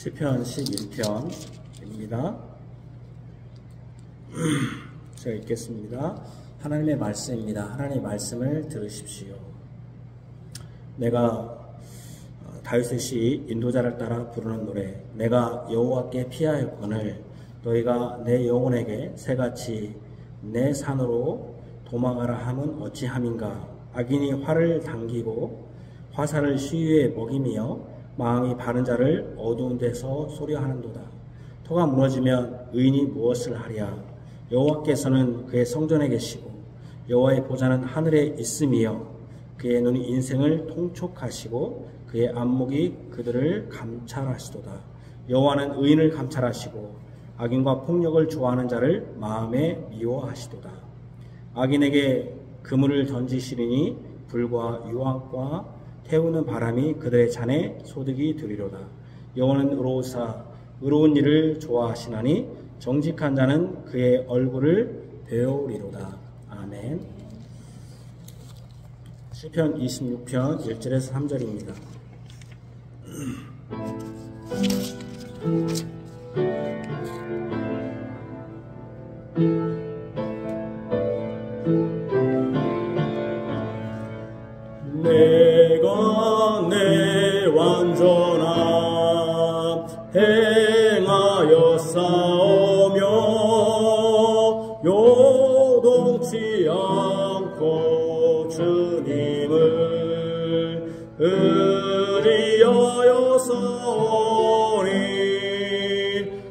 시편 11편입니다. 제가 읽겠습니다. 하나님의 말씀입니다. 하나님의 말씀을 들으십시오. 내가 다윗의 시 인도자를 따라 부르는 노래, 내가 여호와께 피하였거늘 너희가 내 영혼에게 새같이 내 산으로 도망하라 함은 어찌함인가. 악인이 활을 당기고 화살을 시위에 먹이며 마음이 바른 자를 어두운 데서 소리하는도다. 터가 무너지면 의인이 무엇을 하랴. 여호와께서는 그의 성전에 계시고 여호와의 보좌는 하늘에 있음이여. 그의 눈이 인생을 통촉하시고 그의 안목이 그들을 감찰하시도다. 여호와는 의인을 감찰하시고 악인과 폭력을 좋아하는 자를 마음에 미워하시도다. 악인에게 그물을 던지시리니 불과 유황과 태우는 바람이 그들의 잔에 소득이 되리로다. 여호와는 의로우사 의로운 일을 좋아하시나니 정직한 자는 그의 얼굴을 배우리로다. 아멘. 시편 26편 1절에서 3절입니다. 내가 내 완전함 행하여 싸우며 요동치 않고 주님을 의지하여 싸우니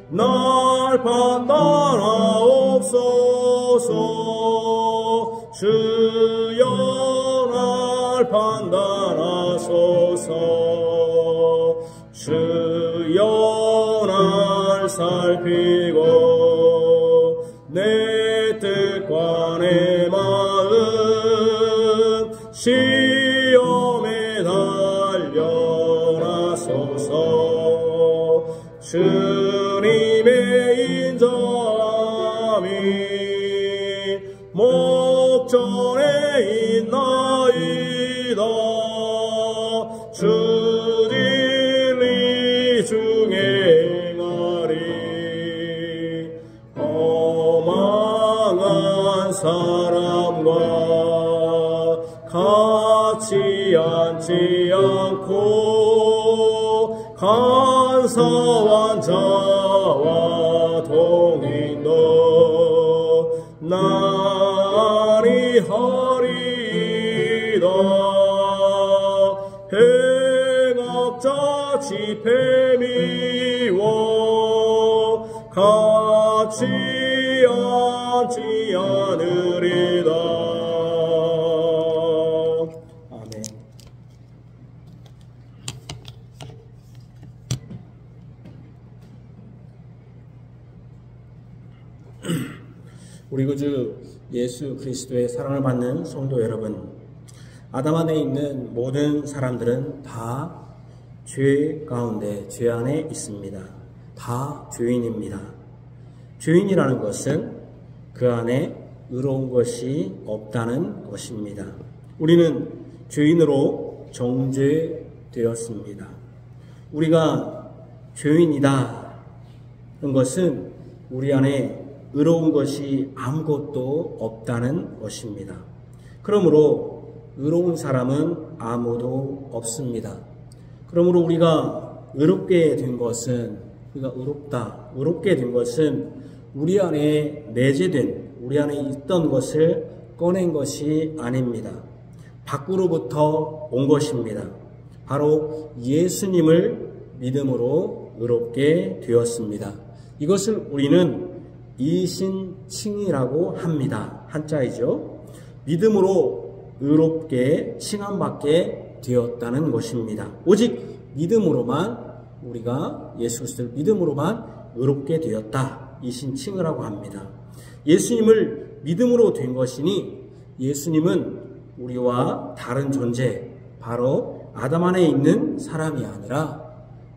날 판단하옵소서. 주여 판단하소서. 주여 날 살피고 내 뜻과 내 마음 시험에 달려나소서. 주님의 인자함이 목전에 있나이다. 주 진리 중에 행하리. 허망한 사람과 같이 앉지 않고 간사한 자와 동행도 나리 하리이다. 행악자 집에 미워 같이 앉지 않으리다. 아멘. 우리 구주 예수 그리스도의 사랑을 받는 성도 여러분, 아담 안에 있는 모든 사람들은 다 죄 가운데, 죄 안에 있습니다. 다 죄인입니다. 죄인이라는 것은 그 안에 의로운 것이 없다는 것입니다. 우리는 죄인으로 정죄되었습니다. 우리가 죄인이다 는 것은 우리 안에 의로운 것이 아무것도 없다는 것입니다. 그러므로 의로운 사람은 아무도 없습니다. 그러므로 우리가 의롭게 된 것은, 우리가 의롭게 된 것은 우리 안에 내재된, 우리 안에 있던 것을 꺼낸 것이 아닙니다. 밖으로부터 온 것입니다. 바로 예수님을 믿음으로 의롭게 되었습니다. 이것을 우리는 이신칭이라고 합니다. 한자이죠. 믿음으로 의롭게 칭함받게 되었다는 것입니다. 오직 믿음으로만, 우리가 예수 그리스도를 믿음으로만 의롭게 되었다. 이신칭을 하고 합니다. 예수님을 믿음으로 된 것이니 예수님은 우리와 다른 존재, 바로 아담 안에 있는 사람이 아니라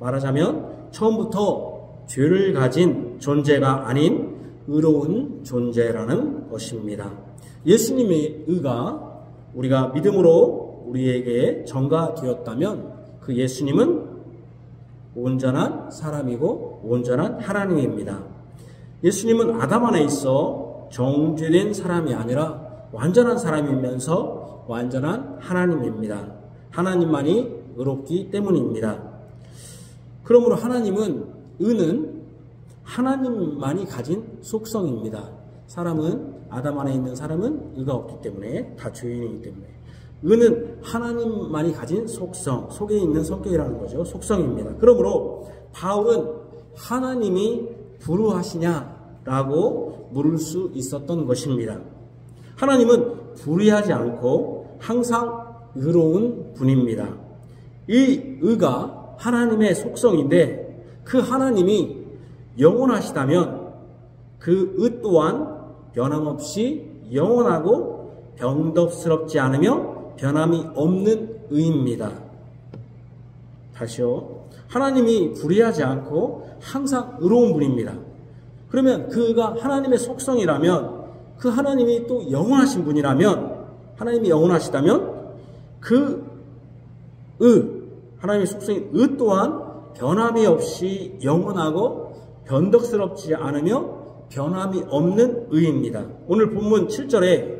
말하자면 처음부터 죄를 가진 존재가 아닌 의로운 존재라는 것입니다. 예수님의 의가 우리가 믿음으로 우리에게 전가되었다면 그 예수님은 온전한 사람이고 온전한 하나님입니다. 예수님은 아담 안에 있어 정죄된 사람이 아니라 완전한 사람이면서 완전한 하나님입니다. 하나님만이 의롭기 때문입니다. 그러므로 하나님은 의는 하나님만이 가진 속성입니다. 아담 안에 있는 사람은 의가 없기 때문에 다 죄인이기 때문에 의는 하나님만이 가진 속성, 속에 있는 성격이라는 거죠. 속성입니다. 그러므로 바울은 하나님이 불의하시냐라고 물을 수 있었던 것입니다. 하나님은 불의하지 않고 항상 의로운 분입니다. 이 의가 하나님의 속성인데 그 하나님이 영원하시다면 그 의 또한 변함없이 영원하고 변덕스럽지 않으며 변함이 없는 의입니다. 다시요. 하나님이 불의하지 않고 항상 의로운 분입니다. 그러면 그가 하나님의 속성이라면 그 하나님이 또 영원하신 분이라면 하나님이 영원하시다면 하나님의 속성인 의 또한 변함이 없이 영원하고 변덕스럽지 않으며 변함이 없는 의입니다. 오늘 본문 7절에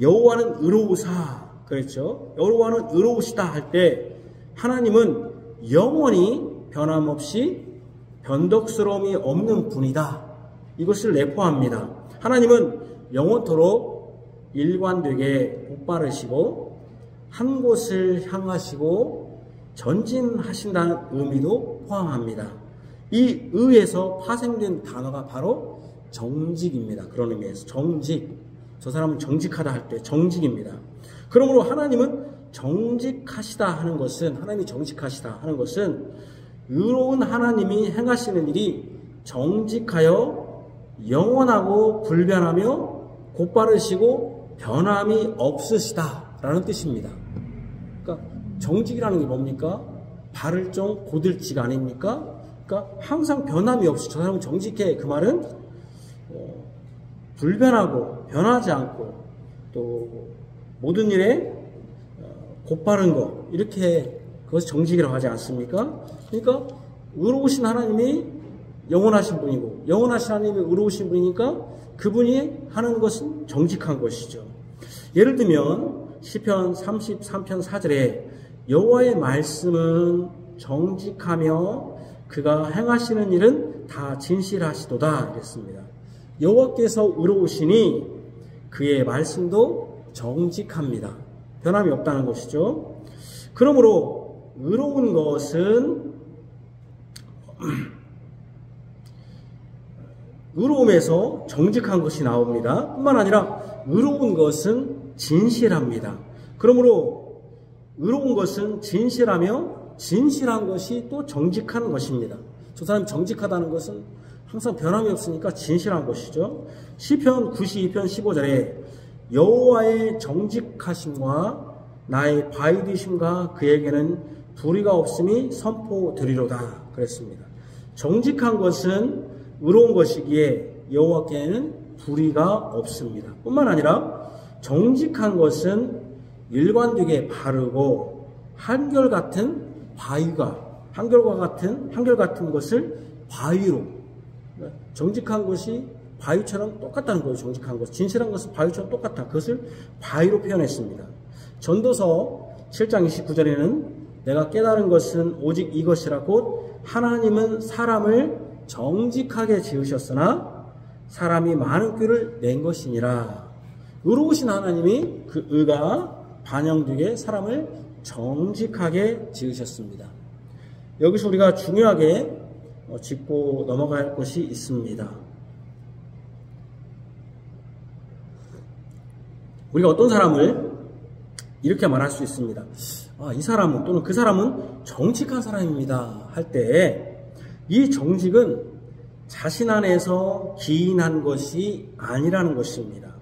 여호와는 의로우사 그랬죠. 여호와는 의로우시다 할 때 하나님은 영원히 변함없이 변덕스러움이 없는 분이다. 이것을 내포합니다. 하나님은 영원토록 일관되게 곧바르시고 한 곳을 향하시고 전진하신다는 의미도 포함합니다. 이 의에서 파생된 단어가 바로 정직입니다. 그런 의미에서 정직. 저 사람은 정직하다 할 때 정직입니다. 그러므로 하나님은 정직하시다 하는 것은 하나님이 정직하시다 하는 것은 의로운 하나님이 행하시는 일이 정직하여 영원하고 불변하며 곧바르시고 변함이 없으시다라는 뜻입니다. 그러니까 정직이라는 게 뭡니까? 바를 정 고들지가 아닙니까? 그러니까 항상 변함이 없이 저 사람은 정직해. 그 말은 불변하고 변하지 않고 또 모든 일에 곧바른 거 이렇게 그것이 정직이라고 하지 않습니까? 그러니까 의로우신 하나님이 영원하신 분이고 영원하신 하나님이 의로우신 분이니까 그분이 하는 것은 정직한 것이죠. 예를 들면 시편 33편 4절에 여호와의 말씀은 정직하며 그가 행하시는 일은 다 진실하시도다 이랬습니다. 여호와께서 의로우시니 그의 말씀도 정직합니다. 변함이 없다는 것이죠. 그러므로 의로운 것은 의로움에서 정직한 것이 나옵니다. 뿐만 아니라 의로운 것은 진실합니다. 그러므로 의로운 것은 진실하며 진실한 것이 또 정직한 것입니다. 저 사람이 정직하다는 것은 항상 변함이 없으니까 진실한 것이죠. 시편 92편 15절에 여호와의 정직하심과 나의 바위 되심과 그에게는 불의가 없음이 선포되리로다 그랬습니다. 정직한 것은 의로운 것이기에 여호와께는 불의가 없습니다. 뿐만 아니라 정직한 것은 일관되게 바르고 한결같은 한결같은 것을 바위로 정직한 것이 바위처럼 똑같다는 거예요. 정직한 것. 진실한 것은 바위처럼 똑같다. 그것을 바위로 표현했습니다. 전도서 7장 29절에는 내가 깨달은 것은 오직 이것이라 곧 하나님은 사람을 정직하게 지으셨으나 사람이 많은 꾀를 낸 것이니라. 의로우신 하나님이 그 의가 반영되게 사람을 정직하게 지으셨습니다. 여기서 우리가 중요하게 짚고 넘어갈 것이 있습니다. 우리가 어떤 사람을 이렇게 말할 수 있습니다. 이 사람은 또는 그 사람은 정직한 사람입니다 할 때 이 정직은 자신 안에서 기인한 것이 아니라는 것입니다.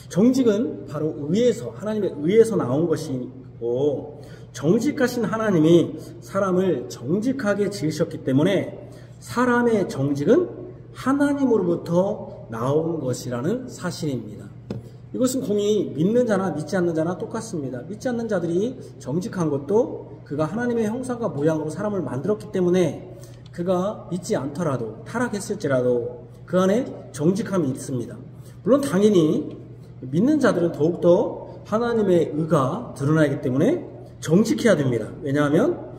정직은 바로 의에서 하나님의 의에서 나온 것이고 정직하신 하나님이 사람을 정직하게 지으셨기 때문에 사람의 정직은 하나님으로부터 나온 것이라는 사실입니다. 이것은 공이 믿는 자나 믿지 않는 자나 똑같습니다. 믿지 않는 자들이 정직한 것도 그가 하나님의 형상과 모양으로 사람을 만들었기 때문에 그가 믿지 않더라도 타락했을지라도 그 안에 정직함이 있습니다. 물론 당연히 믿는 자들은 더욱더 하나님의 의가 드러나기 때문에 정직해야 됩니다. 왜냐하면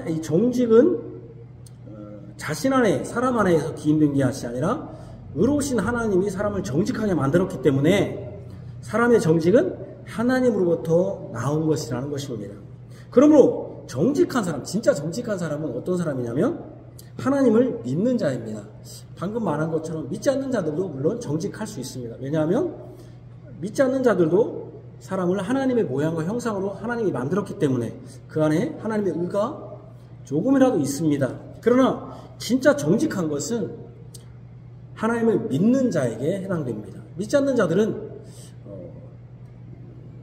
이 정직은 자신 안에 사람 안에서 기인된 것이 아니라 의로우신 하나님이 사람을 정직하게 만들었기 때문에 사람의 정직은 하나님으로부터 나온 것이라는 것입니다. 그러므로 정직한 사람, 진짜 정직한 사람은 어떤 사람이냐면 하나님을 믿는 자입니다. 방금 말한 것처럼 믿지 않는 자들도 물론 정직할 수 있습니다. 왜냐하면 믿지 않는 자들도 사람을 하나님의 모양과 형상으로 하나님이 만들었기 때문에 그 안에 하나님의 의가 조금이라도 있습니다. 그러나 진짜 정직한 것은 하나님을 믿는 자에게 해당됩니다. 믿지 않는 자들은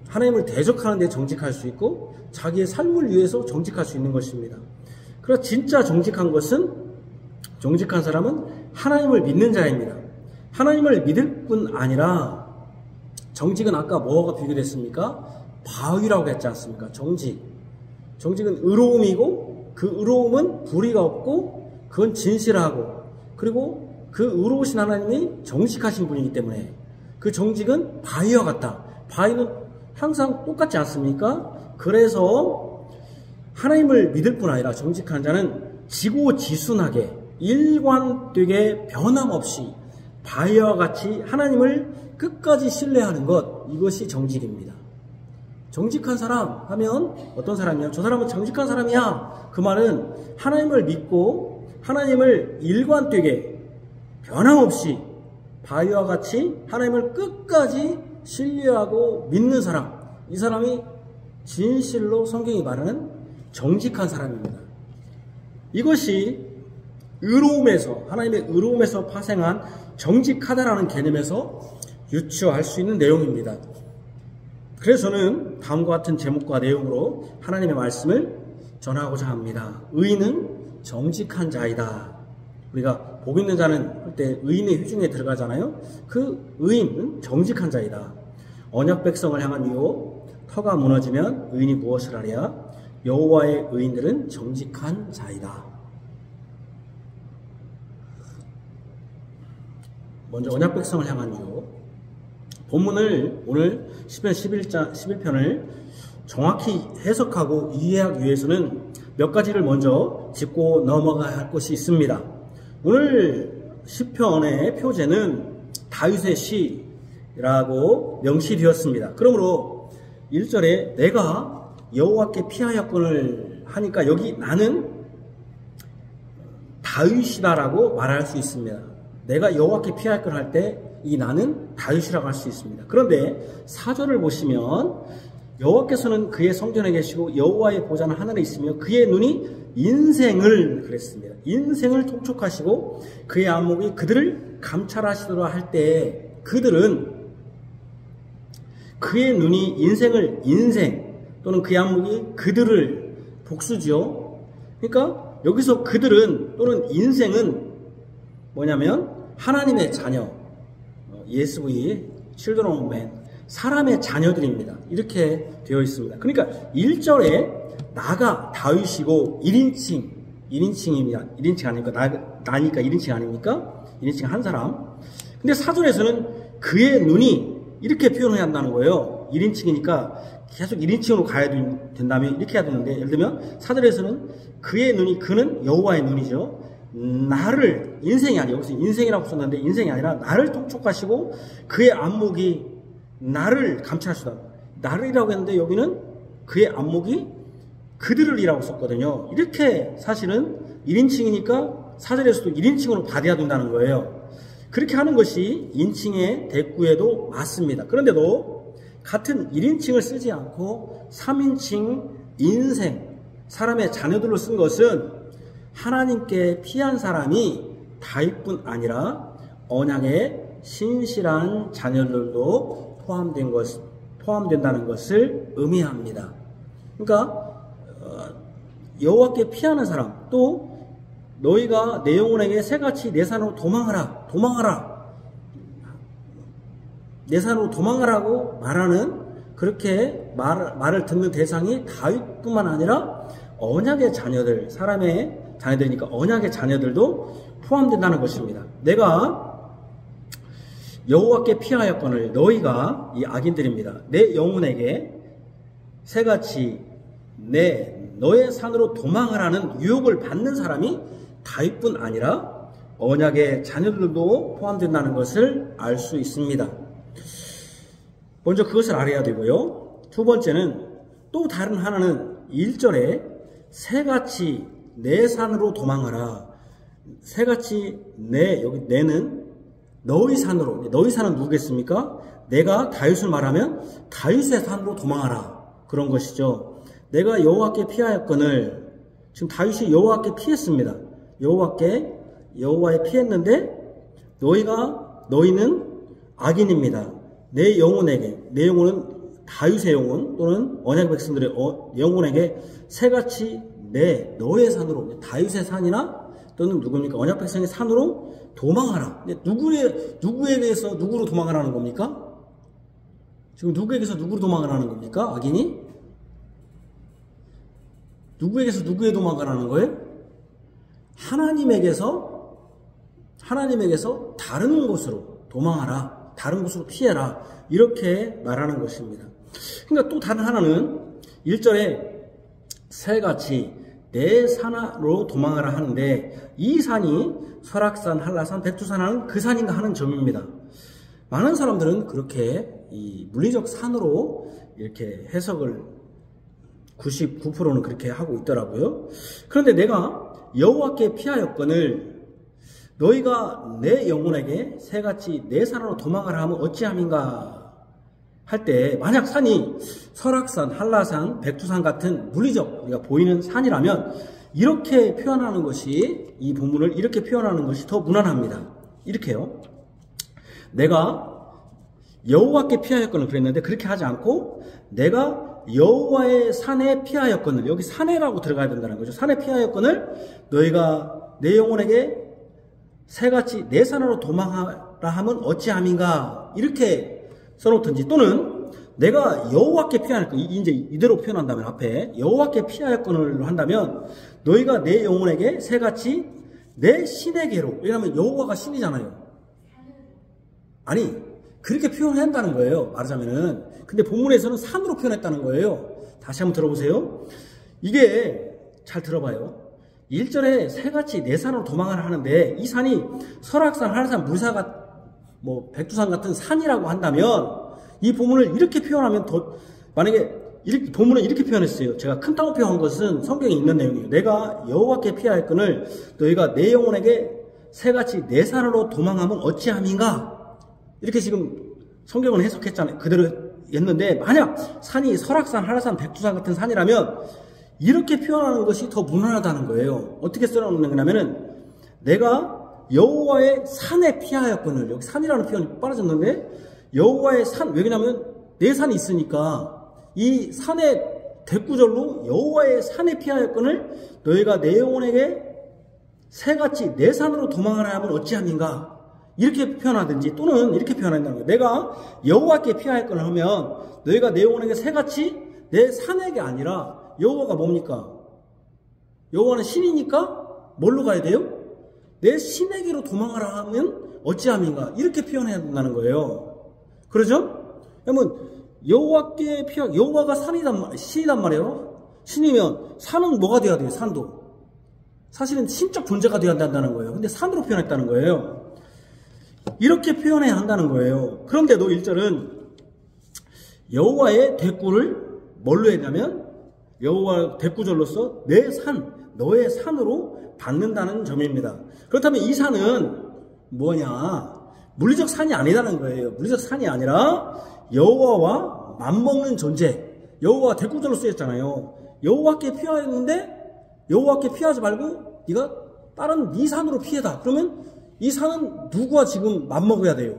하나님을 대적하는 데 정직할 수 있고 자기의 삶을 위해서 정직할 수 있는 것입니다. 그러나 진짜 정직한 사람은 하나님을 믿는 자입니다. 하나님을 믿을 뿐 아니라 정직은 아까 뭐가 비교됐습니까? 바위라고 했지 않습니까? 정직은 의로움이고 그 의로움은 불의가 없고 그건 진실하고 그리고 그 의로우신 하나님이 정직하신 분이기 때문에 그 정직은 바위와 같다. 바위는 항상 똑같지 않습니까? 그래서 하나님을 믿을 뿐 아니라 정직한 자는 지고지순하게 일관되게 변함없이 바위와 같이 하나님을 끝까지 신뢰하는 것, 이것이 정직입니다. 정직한 사람 하면 어떤 사람이냐? 저 사람은 정직한 사람이야. 그 말은 하나님을 믿고 하나님을 일관되게 변함없이 바위와 같이 하나님을 끝까지 신뢰하고 믿는 사람, 이 사람이 진실로 성경이 말하는 정직한 사람입니다. 이것이 하나님의 의로움에서 파생한 정직하다라는 개념에서 유추할 수 있는 내용입니다. 그래서 저는 다음과 같은 제목과 내용으로 하나님의 말씀을 전하고자 합니다. 의인은 정직한 자이다. 우리가 복 있는 자는 할 때 의인의 회중에 들어가잖아요. 그 의인은 정직한 자이다. 언약 백성을 향한 유혹, 터가 무너지면 의인이 무엇을 하랴? 여호와의 의인들은 정직한 자이다. 먼저 언약 백성을 향한 유혹. 본문을 오늘 시편 11편을 정확히 해석하고 이해하기 위해서는 몇 가지를 먼저 짚고 넘어가야 할 것이 있습니다. 오늘 시편의 표제는 다윗의 시라고 명시되었습니다. 그러므로 1절에 내가 여호와께 피하였거늘 하니까 여기 나는 다윗이다라고 말할 수 있습니다. 내가 여호와께 피하였거늘 할 때 이 나는 다윗이라고 할 수 있습니다. 그런데 4절을 보시면 여호와께서는 그의 성전에 계시고 여호와의 보좌는 하늘에 있으며 그의 눈이 인생을 그랬습니다. 인생을 통촉하시고 그의 안목이 그들을 감찰하시도록 할 때 그들은 그의 눈이 인생 또는 그의 안목이 그들을 복수지요. 그러니까 여기서 그들은 또는 인생은 뭐냐면 하나님의 자녀, ESV, Children of Men, 사람의 자녀들입니다. 이렇게 되어 있습니다. 그러니까 1절에 나가 다윗이고 1인칭입니다. 1인칭 아닙니까? 나니까 1인칭 아닙니까? 1인칭 한 사람. 근데 4절에서는 그의 눈이 이렇게 표현해야 한다는 거예요. 1인칭이니까 계속 1인칭으로 가야 된다면 이렇게 해야 되는데, 예를 들면 4절에서는 그의 눈이, 그는 여호와의 눈이죠. 나를, 인생이 아니에요. 여기서 인생이라고 썼는데 인생이 아니라 나를 통촉하시고 그의 안목이 나를 감찰하시다. 나를이라고 했는데 여기는 그의 안목이 그들을이라고 썼거든요. 이렇게 사실은 1인칭이니까 4절에서도 1인칭으로 받아야 된다는 거예요. 그렇게 하는 것이 인칭의 대꾸에도 맞습니다. 그런데도 같은 1인칭을 쓰지 않고 3인칭 인생, 사람의 자녀들로 쓴 것은 하나님께 피한 사람이 다윗뿐 아니라 언약의 신실한 자녀들도 포함된다는 것을 의미합니다. 그러니까 여호와께 피하는 사람, 또 너희가 내 영혼에게 새같이 내 산으로 도망하라 내 산으로 도망하라고 말하는 그렇게 말을 듣는 대상이 다윗뿐만 아니라 언약의 자녀들, 사람의 자녀들이니까 언약의 자녀들도 포함된다는 것입니다. 내가 여호와께 피하였거늘 너희가, 이 악인들입니다, 내 영혼에게 새같이 너의 산으로 도망하라는 유혹을 받는 사람이 다윗뿐 아니라 언약의 자녀들도 포함된다는 것을 알 수 있습니다. 먼저 그것을 알아야 되고요. 두 번째는 또 다른 하나는 1절에 새같이 내 산으로 도망하라. 새같이 여기 내는 너희 산으로. 너희 산은 누구겠습니까? 내가 다윗을 말하면 다윗의 산으로 도망하라. 그런 것이죠. 내가 여호와께 피하였거늘, 지금 다윗이 여호와께 피했습니다. 여호와에 피했는데 너희는 악인입니다. 내 영혼은 다윗의 영혼 또는 언약 백성들의 영혼에게 새같이 너의 산으로, 다윗의 산이나 또는 누굽니까? 언약 백성의 산으로 도망하라. 누구에게서 누구로 도망하라는 겁니까? 지금 누구에게서 누구로 도망하라는 겁니까? 악인이? 누구에게서 누구에 도망가라는 거예요? 하나님에게서 다른 곳으로 도망하라. 다른 곳으로 피해라. 이렇게 말하는 것입니다. 그러니까 또 다른 하나는 1절에 새같이 내 산으로 도망하라 하는데, 이 산이 설악산, 한라산, 백두산 하는 그 산인가 하는 점입니다. 많은 사람들은 그렇게 이 물리적 산으로 이렇게 해석을 99%는 그렇게 하고 있더라고요. 그런데 내가 여호와께 피하였거늘 너희가 내 영혼에게 새같이 내 산으로 도망하라 하면 어찌함인가 할 때, 만약 산이 설악산, 한라산, 백두산 같은 물리적 우리가 보이는 산이라면 이렇게 표현하는 것이, 이 본문을 이렇게 표현하는 것이 더 무난합니다. 이렇게요. 내가 여호와께 피하였거늘 그랬는데 그렇게 하지 않고 내가 여호와의 산에 피하였거늘, 여기 산에라고 들어가야 된다는 거죠. 산에 피하였거늘 너희가 내 영혼에게 새같이 내 산으로 도망하라 하면 어찌함인가, 이렇게 써놓든지, 또는 내가 여호와께 피하였거늘, 이제 이대로 표현한다면, 앞에 여호와께 피하였거늘 한다면 너희가 내 영혼에게 새같이 내 신에게로, 왜냐하면 여호와가 신이잖아요. 아니, 그렇게 표현해야 한다는 거예요, 말하자면은. 근데 본문에서는 산으로 표현했다는 거예요. 다시 한번 들어보세요. 이게 잘 들어봐요. 1절에 새같이 내 산으로 도망하라 하는데, 이 산이 설악산, 한라산, 물사가 백두산 같은 산이라고 한다면, 이 본문을 이렇게 표현하면 만약에 본문을 이렇게 표현했어요. 제가 큰 따옴표 한 것은 성경에 있는 내용이에요. 내가 여호와께 피하였거늘 너희가 내 영혼에게 새같이 내 산으로 도망하면 어찌함인가, 이렇게 지금 성경은 해석했잖아요. 그대로 했는데, 만약 산이 설악산, 한라산, 백두산 같은 산이라면 이렇게 표현하는 것이 더 무난하다는 거예요. 어떻게 써놓는 거냐면은, 내가 여호와의 산에 피하였거늘, 여기 산이라는 표현이 빠져졌는데, 여호와의 산, 왜냐면 내 산이 있으니까 이 산의 대구절로 여호와의 산에 피하였거늘 너희가 내 영혼에게 새같이 내 산으로 도망하라 하면 어찌함인가, 이렇게 표현하든지, 또는 이렇게 표현한다는 거예요. 내가 여호와께 피하였거늘 하면 너희가 내 영혼에게 새같이 내 산에게 아니라, 여호와가 뭡니까? 여호와는 신이니까 뭘로 가야 돼요? 내 신에게로 도망하라 하면 어찌함인가, 이렇게 표현해야 된다는 거예요. 그러죠? 그러면 여호와가 신이단 말이에요. 신이면 산은 뭐가 돼야 돼요? 산도 사실은 신적 존재가 돼야 한다는 거예요. 근데 산으로 표현했다는 거예요. 이렇게 표현해야 한다는 거예요. 그런데도 1절은 여호와의 대꾸를 뭘로 했냐면, 여호와 대꾸절로서 내 산, 너의 산으로 받는다는 점입니다. 그렇다면 이 산은 뭐냐? 물리적 산이 아니라는 거예요. 물리적 산이 아니라 여호와와 맞먹는 존재. 여호와 대꾸절로 쓰였잖아요. 여호와께 피하였는데 여호와께 피하지 말고 네가 다른 네 산으로 피해다. 그러면 이 산은 누구와 지금 맞먹어야 돼요?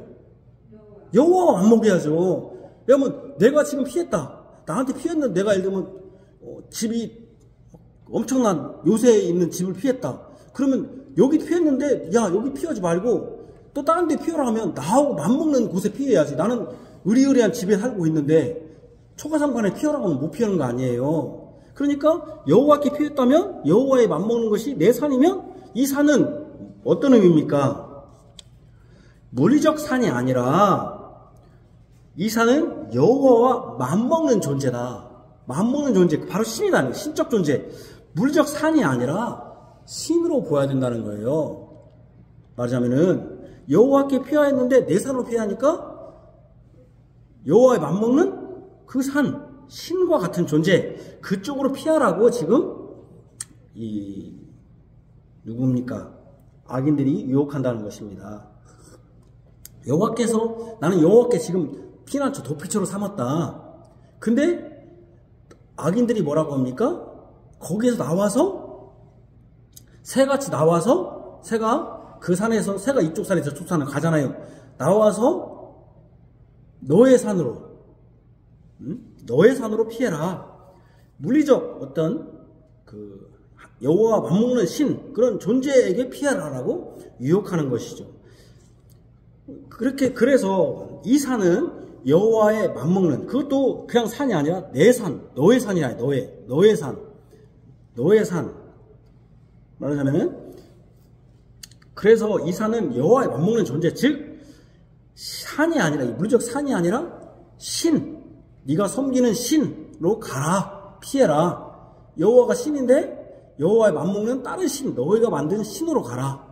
여호와와 맞먹어야죠. 왜냐면 내가 지금 피했다. 나한테 피했는데, 내가 예를 들면 집이 엄청난 요새에 있는 집을 피했다. 그러면 여기 피했는데, 야, 여기 피하지 말고 또 다른 데 피하라 하면 나하고 맞먹는 곳에 피해야지. 나는 의리의리한 집에 살고 있는데 초가상관에 피하라고 하면 못 피하는 거 아니에요. 그러니까 여호와께 피했다면 여호와에 맞먹는 것이 내 산이면 이 산은 어떤 의미입니까? 물리적 산이 아니라 이 산은 여호와와 맞먹는 존재다. 맞먹는 존재, 바로 신이다. 신적 존재. 물리적 산이 아니라 신으로 보아야 된다는 거예요. 말하자면은 여호와께 피하였는데 내 산으로 피하니까 여호와에 맞먹는 그 산, 신과 같은 존재, 그쪽으로 피하라고 지금 누굽니까? 악인들이 유혹한다는 것입니다. 여호와께서 나는 여호와께 지금 피난처 도피처로 삼았다. 근데 악인들이 뭐라고 합니까? 거기에서 나와서 새같이 나와서 새가 그 산에서 새가 이쪽 산에서 저쪽 산을 가잖아요. 나와서 너의 산으로 너의 산으로 피해라. 물리적 어떤 그 여호와와 맞먹는 신 그런 존재에게 피해라라고 유혹하는 것이죠. 그래서 이 산은 여호와에 맞먹는 그것도 그냥 산이 아니라 내 산, 너의 산이 아니라 너의 산 말하자면 그래서 이 산은 여호와에 맞먹는 존재 즉 산이 아니라 물리적 산이 아니라 신 네가 섬기는 신으로 가라 피해라 여호와가 신인데 여호와에 맞먹는 다른 신 너희가 만든 신으로 가라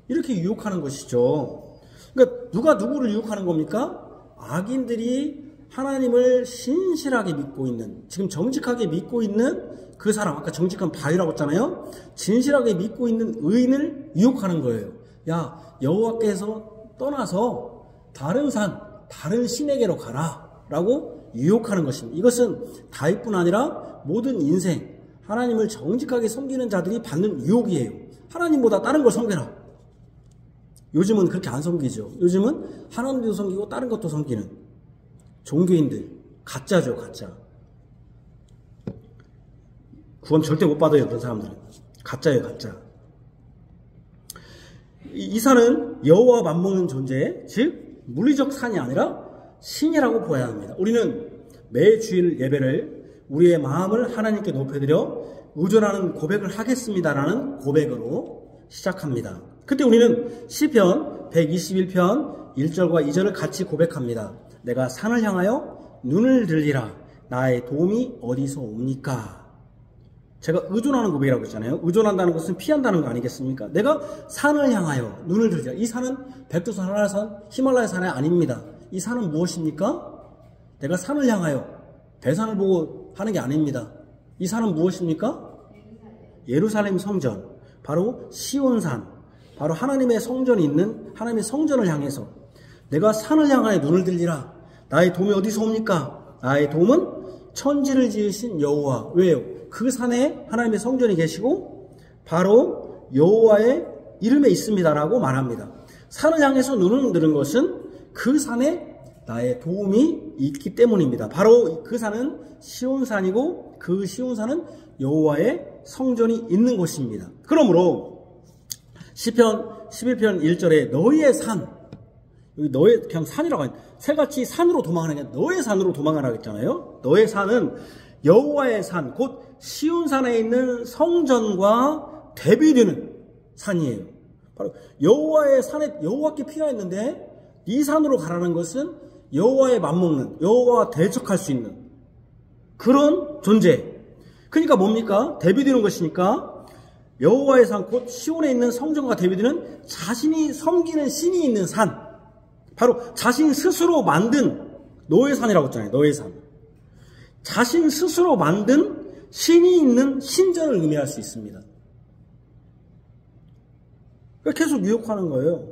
이렇게 유혹하는 것이죠. 그러니까 누가 누구를 유혹하는 겁니까? 악인들이 하나님을 신실하게 믿고 있는 지금 정직하게 믿고 있는 그 사람 아까 정직한 바위라고 했잖아요. 진실하게 믿고 있는 의인을 유혹하는 거예요. 야 여호와께서 떠나서 다른 산 다른 신에게로 가라 라고 유혹하는 것입니다. 이것은 다윗뿐 아니라 모든 인생 하나님을 정직하게 섬기는 자들이 받는 유혹이에요. 하나님보다 다른 걸 섬겨라. 요즘은 그렇게 안 섬기죠. 요즘은 하나님도 섬기고 다른 것도 섬기는 종교인들 가짜죠. 가짜. 구원 절대 못 받아요. 그런 사람들은 가짜예요. 가짜. 이 산은 여호와와 맞먹는 존재 즉 물리적 산이 아니라 신이라고 보아야 합니다. 우리는 매 주일 예배를 우리의 마음을 하나님께 높여드려 의존하는 고백을 하겠습니다라는 고백으로 시작합니다. 그때 우리는 시편 121편 1절과 2절을 같이 고백합니다. 내가 산을 향하여 눈을 들리라 나의 도움이 어디서 옵니까? 제가 의존하는 고백이라고 했잖아요. 의존한다는 것은 피한다는 거 아니겠습니까? 내가 산을 향하여 눈을 들리라. 이 산은 백두산, 한라산, 히말라야 산이 아닙니다. 이 산은 무엇입니까? 내가 산을 향하여 대산을 보고 하는 게 아닙니다. 이 산은 무엇입니까? 예루살렘 성전, 바로 시온산, 바로 하나님의 성전이 있는 하나님의 성전을 향해서 내가 산을 향하여 눈을 들리라. 나의 도움이 어디서 옵니까? 나의 도움은 천지를 지으신 여호와. 왜요? 그 산에 하나님의 성전이 계시고 바로 여호와의 이름에 있습니다라고 말합니다. 산을 향해서 눈을 드는 것은 그 산에 나의 도움이 있기 때문입니다. 바로 그 산은 시온산이고 그 시온산은 여호와의 성전이 있는 곳입니다. 그러므로 시편 11편 1절에 너희의 산 여기 너의 그냥 산이라고 하니 새같이 산으로 도망하는 게 너의 산으로 도망하라고 했잖아요. 너의 산은 여호와의 산 곧 시온산에 있는 성전과 대비되는 산이에요. 바로 여호와의 산에 여호와께 피하였는데 이 산으로 가라는 것은 여호와에 맞먹는 여호와와 대적할 수 있는 그런 존재. 그러니까 뭡니까? 대비되는 것이니까 여호와의 산 곧 시온에 있는 성전과 대비되는 자신이 섬기는 신이 있는 산 바로 자신 스스로 만든 너의 산이라고 했잖아요. 너의 산 자신 스스로 만든 신이 있는 신전을 의미할 수 있습니다. 그러니까 계속 유혹하는 거예요.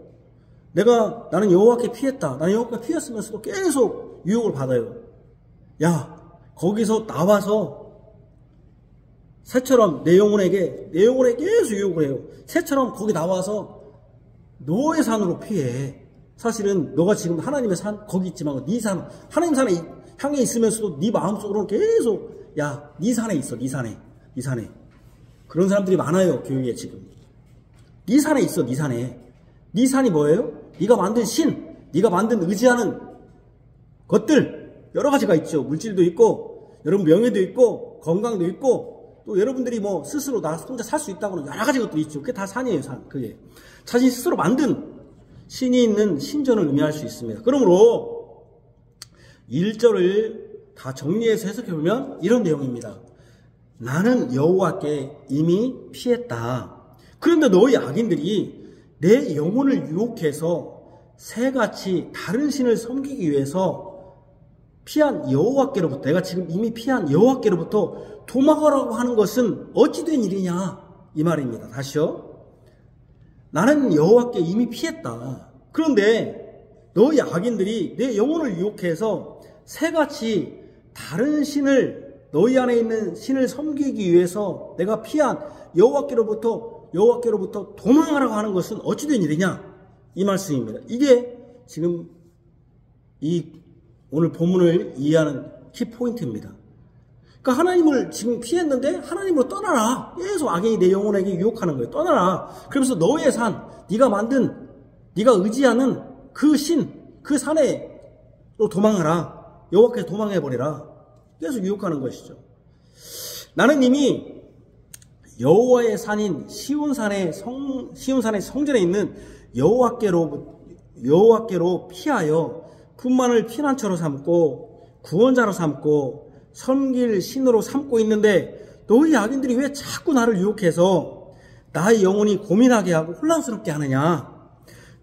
나는 여호와께 피했다. 나는 여호와께 피했으면서도 계속 유혹을 받아요. 야, 거기서 나와서 새처럼 내 영혼에 계속 유혹을 해요. 새처럼 거기 나와서 너의 산으로 피해. 사실은 너가 지금 하나님의 산 거기 있지만 네 산 하나님 산에 향해 있으면서도 네 마음속으로는 계속 야, 네 산에 있어. 네 산에. 그런 사람들이 많아요. 교회에 지금. 네 산에 있어. 네 산에. 네 산이 뭐예요? 네가 만든 신, 네가 만든 의지하는 것들, 여러 가지가 있죠. 물질도 있고, 여러분 명예도 있고, 건강도 있고, 또 여러분들이 뭐 스스로 나 혼자 살 수 있다고는 여러 가지 것들이 있죠. 그게 다 산이에요, 산. 그게. 자신 스스로 만든 신이 있는 신전을 의미할 수 있습니다. 그러므로 1절을 다 정리해서 해석해보면 이런 내용입니다. 나는 여호와께 이미 피했다. 그런데 너희 악인들이 내 영혼을 유혹해서 새같이 다른 신을 섬기기 위해서 피한 여호와께로부터, 내가 지금 이미 피한 여호와께로부터 도망가라고 하는 것은 어찌 된 일이냐, 이 말입니다. 다시요. 나는 여호와께 이미 피했다. 그런데 너희 악인들이 내 영혼을 유혹해서 새같이 다른 신을, 너희 안에 있는 신을 섬기기 위해서 내가 피한 여호와께로부터 도망하라고 하는 것은 어찌 된 일이냐, 이 말씀입니다. 이게 지금 이 오늘 본문을 이해하는 키포인트입니다. 그러니까 하나님을 지금 피했는데 하나님으로 떠나라. 계속 악인이 내 영혼에게 유혹하는 거예요. 떠나라. 그러면서 너의 산, 네가 만든, 네가 의지하는 그 신, 그 산에로 도망하라. 여호와께 도망해버리라. 계속 유혹하는 것이죠. 나는 이미 여호와의 산인 시온산의 성전에 있는 여호와께로 피하여 군만을 피난처로 삼고 구원자로 삼고 섬길 신으로 삼고 있는데 너희 악인들이 왜 자꾸 나를 유혹해서 나의 영혼이 고민하게 하고 혼란스럽게 하느냐.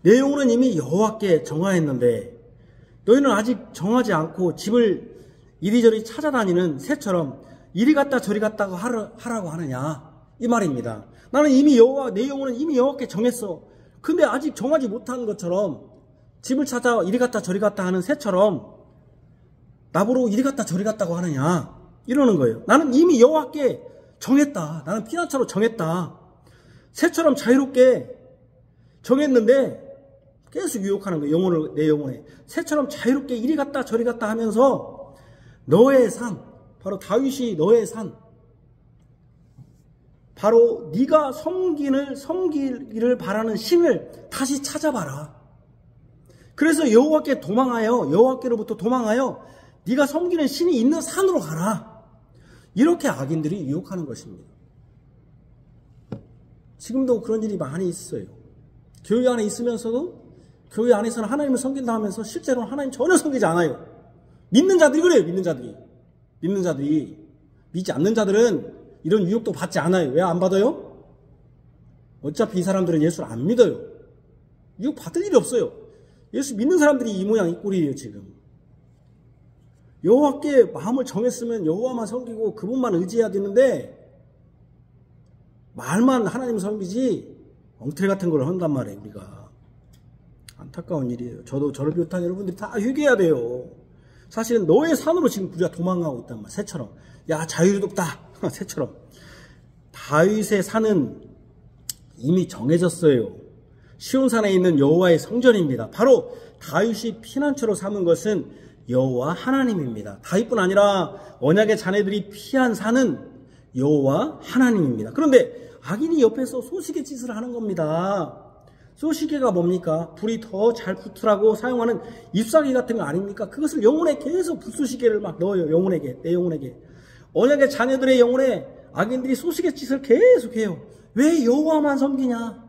내 영혼은 이미 여호와께 정하였는데 너희는 아직 정하지 않고 집을 이리저리 찾아다니는 새처럼 이리 갔다 저리 갔다고 하라고 하느냐, 이 말입니다. 나는 이미 내 영혼은 이미 여호와께 정했어. 근데 아직 정하지 못한 것처럼 집을 찾아 이리 갔다 저리 갔다 하는 새처럼 나보고 이리 갔다 저리 갔다고 하느냐, 이러는 거예요. 나는 이미 여호와께 정했다. 나는 피난처로 정했다. 새처럼 자유롭게 정했는데 계속 유혹하는 거예요. 내 영혼에. 새처럼 자유롭게 이리 갔다 저리 갔다 하면서 너의 산, 바로 다윗이 너의 산, 바로 네가 섬기기를 바라는 신을 다시 찾아봐라. 그래서 여호와께로부터 도망하여 네가 섬기는 신이 있는 산으로 가라. 이렇게 악인들이 유혹하는 것입니다. 지금도 그런 일이 많이 있어요. 교회 안에 있으면서도 교회 안에서는 하나님을 섬긴다 하면서 실제로는 하나님 전혀 섬기지 않아요. 믿는 자들이 그래요. 믿는 자들이. 믿지 않는 자들은 이런 유혹도 받지 않아요. 왜 안 받아요? 어차피 이 사람들은 예수를 안 믿어요. 유혹 받을 일이 없어요. 예수 믿는 사람들이 이 모양 이 꼴이에요. 지금 여호와께 마음을 정했으면 여호와만 섬기고 그분만 의지해야 되는데 말만 하나님 섬기지 엉터리 같은 걸 한단 말이에요. 우리가 안타까운 일이에요. 저도 저를 비롯한 여러분들이 다 회개해야 돼요. 사실은 너의 산으로 지금 우리가 도망가고 있단 말이야. 새처럼. 야, 자유롭다. 새처럼. 다윗의 산은 이미 정해졌어요. 시온산에 있는 여호와의 성전입니다. 바로 다윗이 피난처로 삼은 것은 여호와 하나님입니다. 다윗뿐 아니라 언약의 자녀들이 피한 산은 여호와 하나님입니다. 그런데 악인이 옆에서 소시계 짓을 하는 겁니다. 소시계가 뭡니까? 불이 더 잘 붙으라고 사용하는 잎사귀 같은 거 아닙니까? 그것을 영혼에 계속 불쏘시개를 막 넣어요. 내 영혼에게. 언약의 자녀들의 영혼에 악인들이 소시계 짓을 계속해요. 왜 여호와만 섬기냐?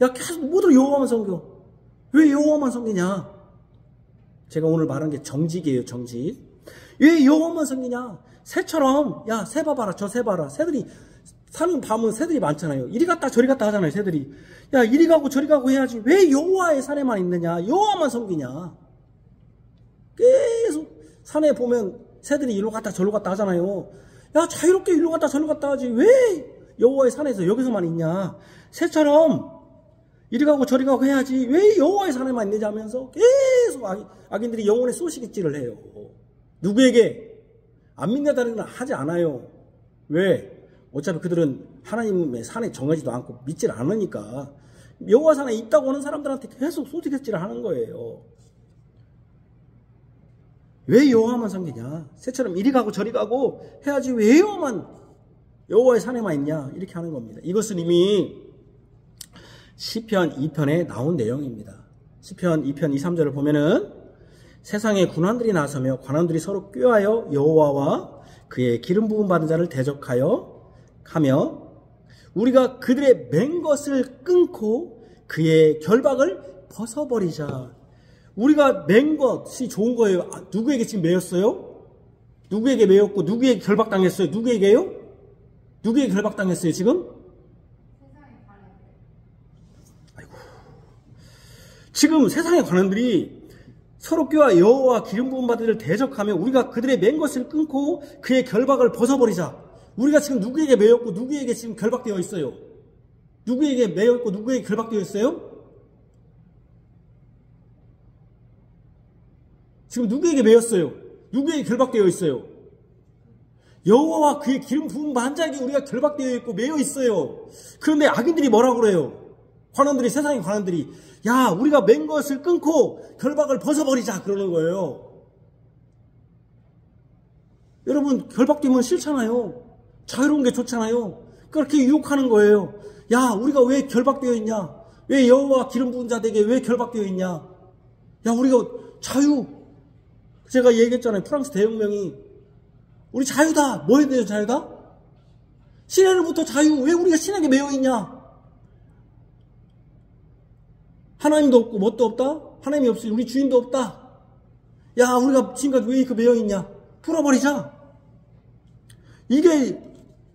야, 계속 모두 여호와만 섬겨. 왜 여호와만 섬기냐? 제가 오늘 말한 게 정직이에요. 정직. 왜 여호와만 섬기냐? 새처럼, 야, 새 봐봐라. 저 새 봐라. 새들이 사는 밤은 새들이 많잖아요. 이리 갔다 저리 갔다 하잖아요. 새들이. 야, 이리 가고 저리 가고 해야지. 왜 여호와의 산에만 있느냐? 여호와만 섬기냐? 계속 산에 보면 새들이 이리로 갔다 저리로 갔다 하잖아요. 야, 자유롭게 이리로 갔다 저리로 갔다 하지. 왜 여호와의 산에서 여기서만 있냐? 새처럼 이리 가고 저리 가고 해야지. 왜 여호와의 산에만 있느냐 하면서 계속 악인들이 영혼에 쏘시개질을 해요. 누구에게? 안 믿는다는 건 하지 않아요. 왜? 어차피 그들은 하나님의 산에 정하지도 않고 믿질 않으니까 여호와 산에 있다고 하는 사람들한테 계속 소시개질을 하는 거예요. 왜 여호와만 섬기냐? 새처럼 이리 가고 저리 가고 해야지. 왜 여호와의 산에만 있냐? 이렇게 하는 겁니다. 이것은 이미 시편 2편에 나온 내용입니다. 시편 2편 2, 3절을 보면은 세상의 군관들이 나서며 관원들이 서로 꾀하여 여호와와 그의 기름 부음 받은 자를 대적하여 가며 우리가 그들의 맨 것을 끊고 그의 결박을 벗어버리자. 우리가 맨 것이 좋은 거예요. 누구에게 지금 매였어요? 누구에게 매였고 누구에게 결박당했어요? 누구에게요? 누구에게 결박당했어요 지금? 아이고. 지금 세상의 관원들이 서로 꾀와 여호와 기름 부음 받은 자를 대적하며 우리가 그들의 맨 것을 끊고 그의 결박을 벗어버리자. 우리가 지금 누구에게 매였고 누구에게 지금 결박되어 있어요? 누구에게 매였고 누구에게 결박되어 있어요? 지금 누구에게 매였어요? 누구에게 결박되어 있어요? 여호와와 그의 기름 부음 받은 자에게 우리가 결박되어 있고 매여 있어요. 그런데 악인들이 뭐라고 그래요? 관원들이, 세상의 관원들이 야 우리가 맨 것을 끊고 결박을 벗어버리자 그러는 거예요. 여러분 결박되면 싫잖아요. 자유로운 게 좋잖아요. 그렇게 유혹하는 거예요. 야 우리가 왜 결박되어 있냐? 왜 여호와 기름 부은 자에게 왜 결박되어 있냐? 야 우리가 자유. 제가 얘기했잖아요. 프랑스 대혁명이 우리 자유다. 뭐에 대해서 자유다? 신에로부터 자유. 왜 우리가 신에게 매여 있냐? 하나님도 없고 뭣도 없다? 하나님이 없으니 우리 주인도 없다. 야 우리가 지금까지 왜 이렇게 매여 있냐? 풀어버리자. 이게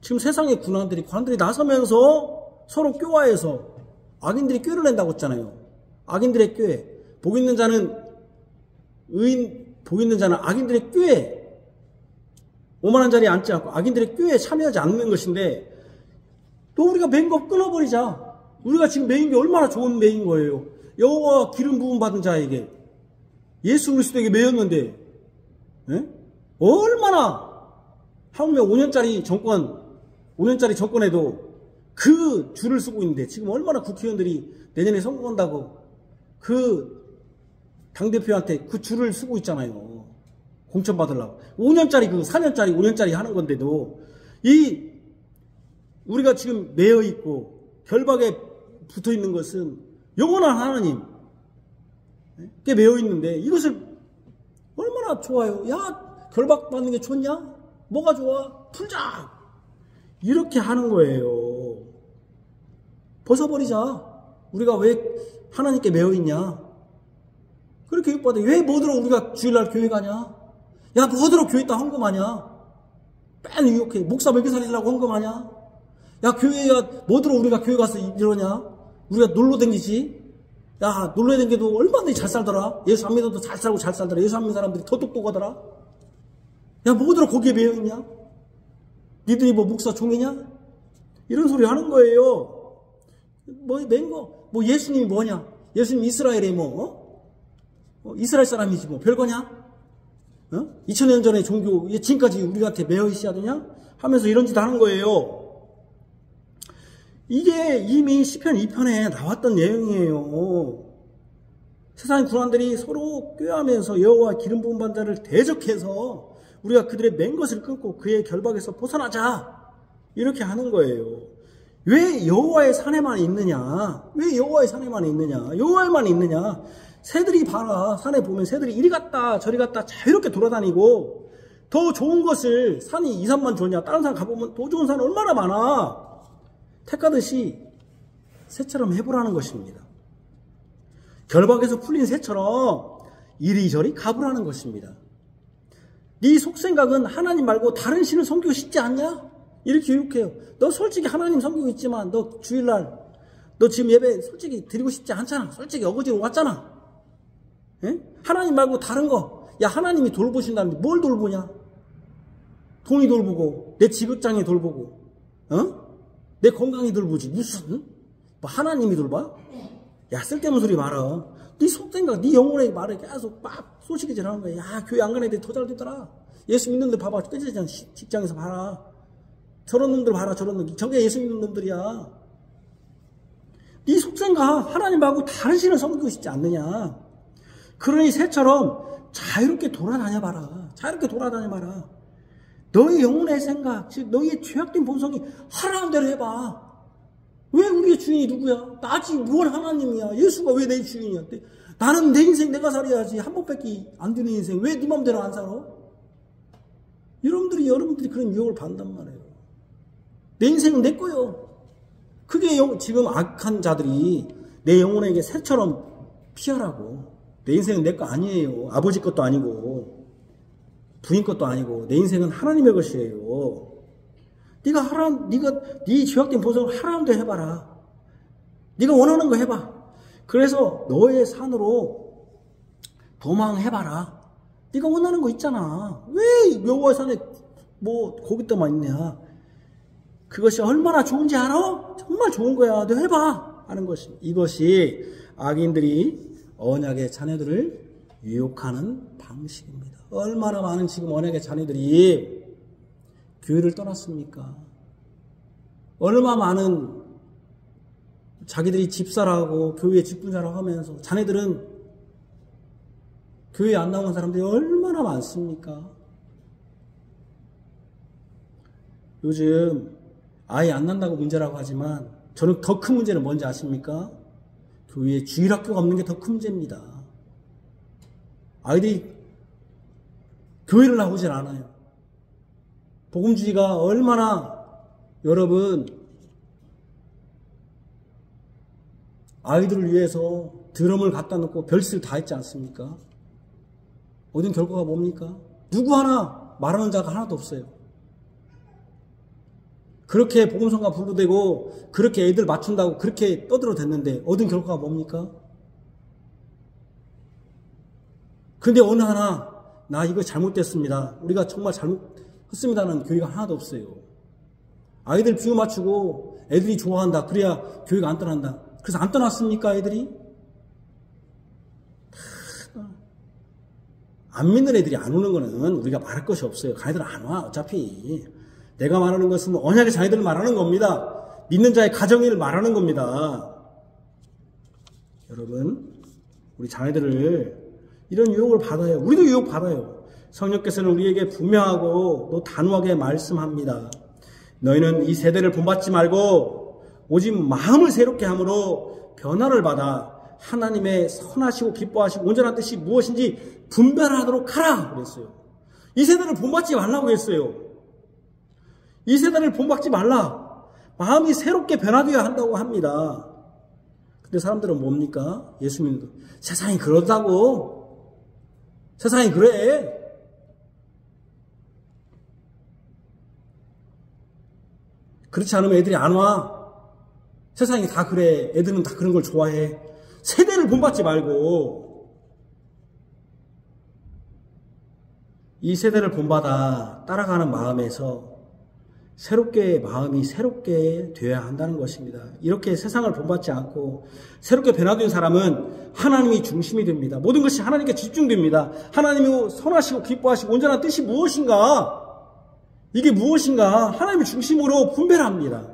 지금 세상의 관원들이 나서면서 서로 꾀화해서 악인들이 꾀를 낸다고 했잖아요. 악인들의 꾀. 복 있는 자는 악인들의 꾀에 오만한 자리에 앉지 않고 악인들의 꾀에 참여하지 않는 것인데 또 우리가 맨 거 끊어버리자. 우리가 지금 매인 게 얼마나 좋은 매인 거예요. 여호와 기름 부음 받은 자에게 예수 그리스도에게 매였는데 얼마나 하물며 5년짜리 정권에도 그 줄을 서고 있는데 지금 얼마나 국회의원들이 내년에 선거한다고 그 당대표한테 그 줄을 서고 있잖아요. 공천 받으려고. 5년짜리 4년짜리 5년짜리 하는 건데도 우리가 지금 매여 있고 결박에 붙어 있는 것은 영원한 하나님께 매여 있는데 이것을 얼마나 좋아요. 야 결박 받는 게 좋냐? 뭐가 좋아? 풀자. 이렇게 하는 거예요. 벗어버리자. 우리가 왜 하나님께 매여 있냐? 그렇게 교육받아. 왜 뭐들어 우리가 주일날 교회 가냐? 야 뭐들어 교회 있다 헌금하냐? 맨 유혹해. 목사 먹여 살리려고 헌금하냐? 야 교회야 뭐들어 우리가 교회 가서 이러냐? 우리가 놀러 댕기지? 야 놀러 댕겨도 얼마나 잘 살더라? 예수 안 믿어도 잘 살고 잘 살더라. 예수 안 믿는 사람들이 더 똑똑하더라. 야 뭐들어 거기에 매여 있냐? 니들이 뭐 목사 종이냐? 이런 소리 하는 거예요. 뭐 예수님이 뭐냐? 예수님 이스라엘의 이스라엘 사람이지 뭐 별거냐? 2000년 전에 종교 지금까지 우리한테 매여 있어야 되냐? 하면서 이런 짓 하는 거예요. 이게 이미 시편 2편에 나왔던 내용이에요. 세상의 군관들이 서로 꾀하면서 여호와 기름 부은 받은 자를 대적해서 우리가 그들의 맨 것을 끊고 그의 결박에서 벗어나자. 이렇게 하는 거예요. 왜 여호와의 산에만 있느냐? 왜 여호와의 산에만 있느냐? 여호와에만 있느냐? 새들이 봐라. 산에 보면 새들이 이리 갔다 저리 갔다 자유롭게 돌아다니고 더 좋은 것을 산이 2, 3만 줬냐? 다른 산 가보면 더 좋은 산 얼마나 많아. 택하듯이 새처럼 해보라는 것입니다. 결박에서 풀린 새처럼 이리저리 가보라는 것입니다. 네 속생각은 하나님 말고 다른 신을 섬기고 싶지 않냐? 이렇게 유혹해요. 너 솔직히 하나님 섬기고 있지만 너 주일날 너 지금 예배 솔직히 드리고 싶지 않잖아. 솔직히 어거지로 왔잖아. 에? 하나님 말고 다른 거. 야 하나님이 돌보신다는데 뭘 돌보냐? 돈이 돌보고 내 지극장이 돌보고 내 건강이 돌보지 무슨 뭐 하나님이 돌봐? 야 쓸데없는 소리 말아. 네 속생각 네 영혼의 말을 계속 막 소식이질 하는 거야. 야 교회 안 가는 애들이 더 잘 되더라. 예수 믿는 놈들 봐봐. 끄지잖아. 직장에서 봐라. 저런 놈들 봐라. 저런 놈들. 저게 예수 믿는 놈들이야. 네 속생각 하나님하고 다른 신을 섬기고 싶지 않느냐. 그러니 새처럼 자유롭게 돌아다녀봐라. 자유롭게 돌아다녀봐라. 너의 영혼의 생각, 즉 너의 죄악된 본성이 하라는 대로 해봐. 왜 우리의 주인이 누구야? 나지 뭘 하나님이야. 예수가 왜 내 주인이야? 나는 내 인생 내가 살아야지. 한 번밖에 안 되는 인생 왜 네 맘대로 안 살아? 여러분들이 그런 유혹을 받는단 말이에요. 내 인생은 내 거요. 그게 지금 악한 자들이 내 영혼에게 새처럼 피하라고. 내 인생은 내 거 아니에요. 아버지 것도 아니고 부인 것도 아니고 내 인생은 하나님의 것이에요. 네가 네 죄악된 보석을 하라는데 해봐라. 네가 원하는 거 해봐. 그래서 너의 산으로 도망해봐라. 네가 원하는 거 있잖아. 왜 여호와의 산에 뭐 고깃도만 있냐. 그것이 얼마나 좋은지 알아? 정말 좋은 거야. 너 해봐 하는 것이, 이것이 악인들이 언약의 자녀들을 유혹하는 방식입니다. 얼마나 많은 지금 언약의 자녀들이 교회를 떠났습니까? 얼마나 많은 자기들이 집사라고 교회 직분자라고 하면서 자네들은 교회에 안 나오는 사람들이 얼마나 많습니까? 요즘 아예 안 난다고 문제라고 하지만 저는 더 큰 문제는 뭔지 아십니까? 교회에 주일학교가 없는 게 더 큰 문제입니다. 아이들이 교회를 나오질 않아요. 복음주의가 얼마나 여러분 아이들을 위해서 드럼을 갖다 놓고 별짓을 다 했지 않습니까? 얻은 결과가 뭡니까? 누구 하나 말하는 자가 하나도 없어요. 그렇게 복음성가 불러대고 그렇게 애들 맞춘다고 그렇게 떠들어댔는데 얻은 결과가 뭡니까? 근데 어느 하나 나 이거 잘못됐습니다. 우리가 정말 잘못했습니다는 교회가 하나도 없어요. 아이들 비유 맞추고 애들이 좋아한다. 그래야 교회가 안 떠난다. 그래서 안 떠났습니까, 애들이? 안 믿는 애들이 안 오는 거는 우리가 말할 것이 없어요. 걔네들 안 와, 어차피. 내가 말하는 것은 언약의 자녀들을 말하는 겁니다. 믿는 자의 가정일을 말하는 겁니다. 여러분, 우리 자녀들을 이런 유혹을 받아요. 우리도 유혹 받아요. 성령께서는 우리에게 분명하고 또 단호하게 말씀합니다. 너희는 이 세대를 본받지 말고 오직 마음을 새롭게 함으로 변화를 받아 하나님의 선하시고 기뻐하시고 온전한 뜻이 무엇인지 분별하도록 하라 그랬어요. 이 세대를 본받지 말라고 했어요. 이 세대를 본받지 말라. 마음이 새롭게 변화되어야 한다고 합니다. 근데 사람들은 뭡니까? 예수님도 세상이 그렇다고. 세상이 그래. 그렇지 않으면 애들이 안 와. 세상이 다 그래. 애들은 다 그런 걸 좋아해. 세대를 본받지 말고 이 세대를 본받아 따라가는 마음에서 마음이 새롭게 되어야 한다는 것입니다. 이렇게 세상을 본받지 않고 새롭게 변화된 사람은 하나님이 중심이 됩니다. 모든 것이 하나님께 집중됩니다. 하나님이 선하시고 기뻐하시고 온전한 뜻이 무엇인가? 이게 무엇인가? 하나님을 중심으로 분별합니다.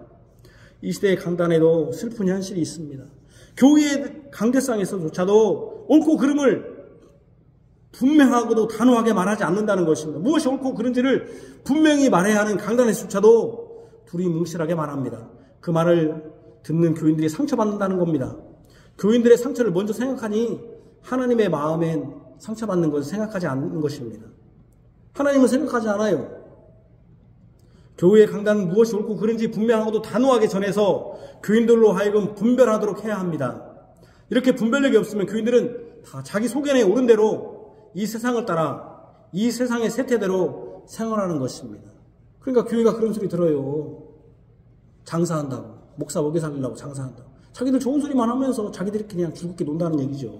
이 시대의 강단에도 슬픈 현실이 있습니다. 교회의 강대상에서조차도 옳고 그름을 분명하고도 단호하게 말하지 않는다는 것입니다. 무엇이 옳고 그른지를 분명히 말해야 하는 강단에서조차도 둘이 뭉실하게 말합니다. 그 말을 듣는 교인들이 상처받는다는 겁니다. 교인들의 상처를 먼저 생각하니 하나님의 마음엔 상처받는 것을 생각하지 않는 것입니다. 하나님은 생각하지 않아요. 교회의 강단은 무엇이 옳고 그른지 분명하고도 단호하게 전해서 교인들로 하여금 분별하도록 해야 합니다. 이렇게 분별력이 없으면 교인들은 다 자기 소견에 오른 대로 이 세상을 따라 이 세상의 세태대로 생활하는 것입니다. 그러니까 교회가 그런 소리 들어요. 장사한다고. 목사 먹여 살리려고 장사한다고. 자기들 좋은 소리만 하면서 자기들이 그냥 즐겁게 논다는 얘기죠.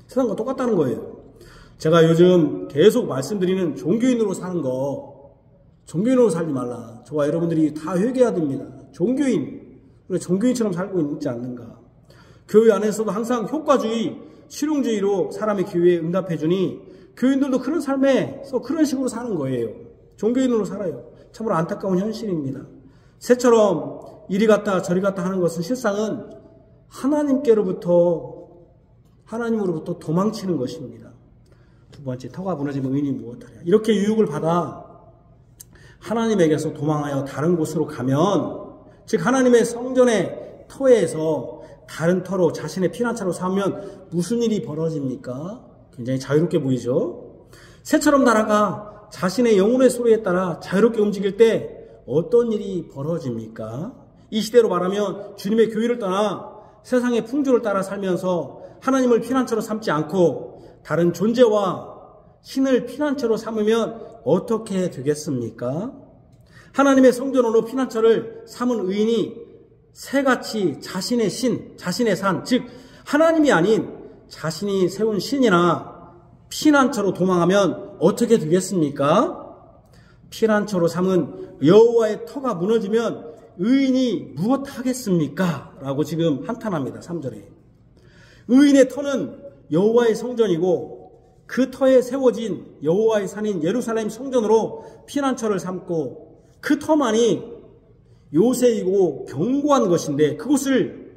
세상과 똑같다는 거예요. 제가 요즘 계속 말씀드리는 종교인으로 사는 거, 종교인으로 살지 말라. 저와 여러분들이 다 회개해야 됩니다. 종교인, 그래 종교인처럼 살고 있지 않는가. 교회 안에서도 항상 효과주의, 실용주의로 사람의 기회에 응답해주니 교인들도 그런 삶에서 그런 식으로 사는 거예요. 종교인으로 살아요. 참으로 안타까운 현실입니다. 새처럼 이리 갔다 저리 갔다 하는 것은 실상은 하나님으로부터 도망치는 것입니다. 두 번째, 터가 무너지면 의인이 무엇하랴. 이렇게 유혹을 받아 하나님에게서 도망하여 다른 곳으로 가면, 즉 하나님의 성전의 터에서 다른 터로 자신의 피난처로 삼으면 무슨 일이 벌어집니까? 굉장히 자유롭게 보이죠? 새처럼 날아가 자신의 영혼의 소리에 따라 자유롭게 움직일 때 어떤 일이 벌어집니까? 이 시대로 말하면 주님의 교회를 떠나 세상의 풍조를 따라 살면서 하나님을 피난처로 삼지 않고 다른 존재와 신을 피난처로 삼으면 어떻게 되겠습니까? 하나님의 성전으로 피난처를 삼은 의인이 새같이 자신의 신, 자신의 산, 즉 하나님이 아닌 자신이 세운 신이나 피난처로 도망하면 어떻게 되겠습니까? 피난처로 삼은 여호와의 터가 무너지면 의인이 무엇 하겠습니까? 라고 지금 한탄합니다. 3절에. 의인의 터는 여호와의 성전이고 그 터에 세워진 여호와의 산인 예루살렘 성전으로 피난처를 삼고 그 터만이 요새이고 견고한 것인데 그곳을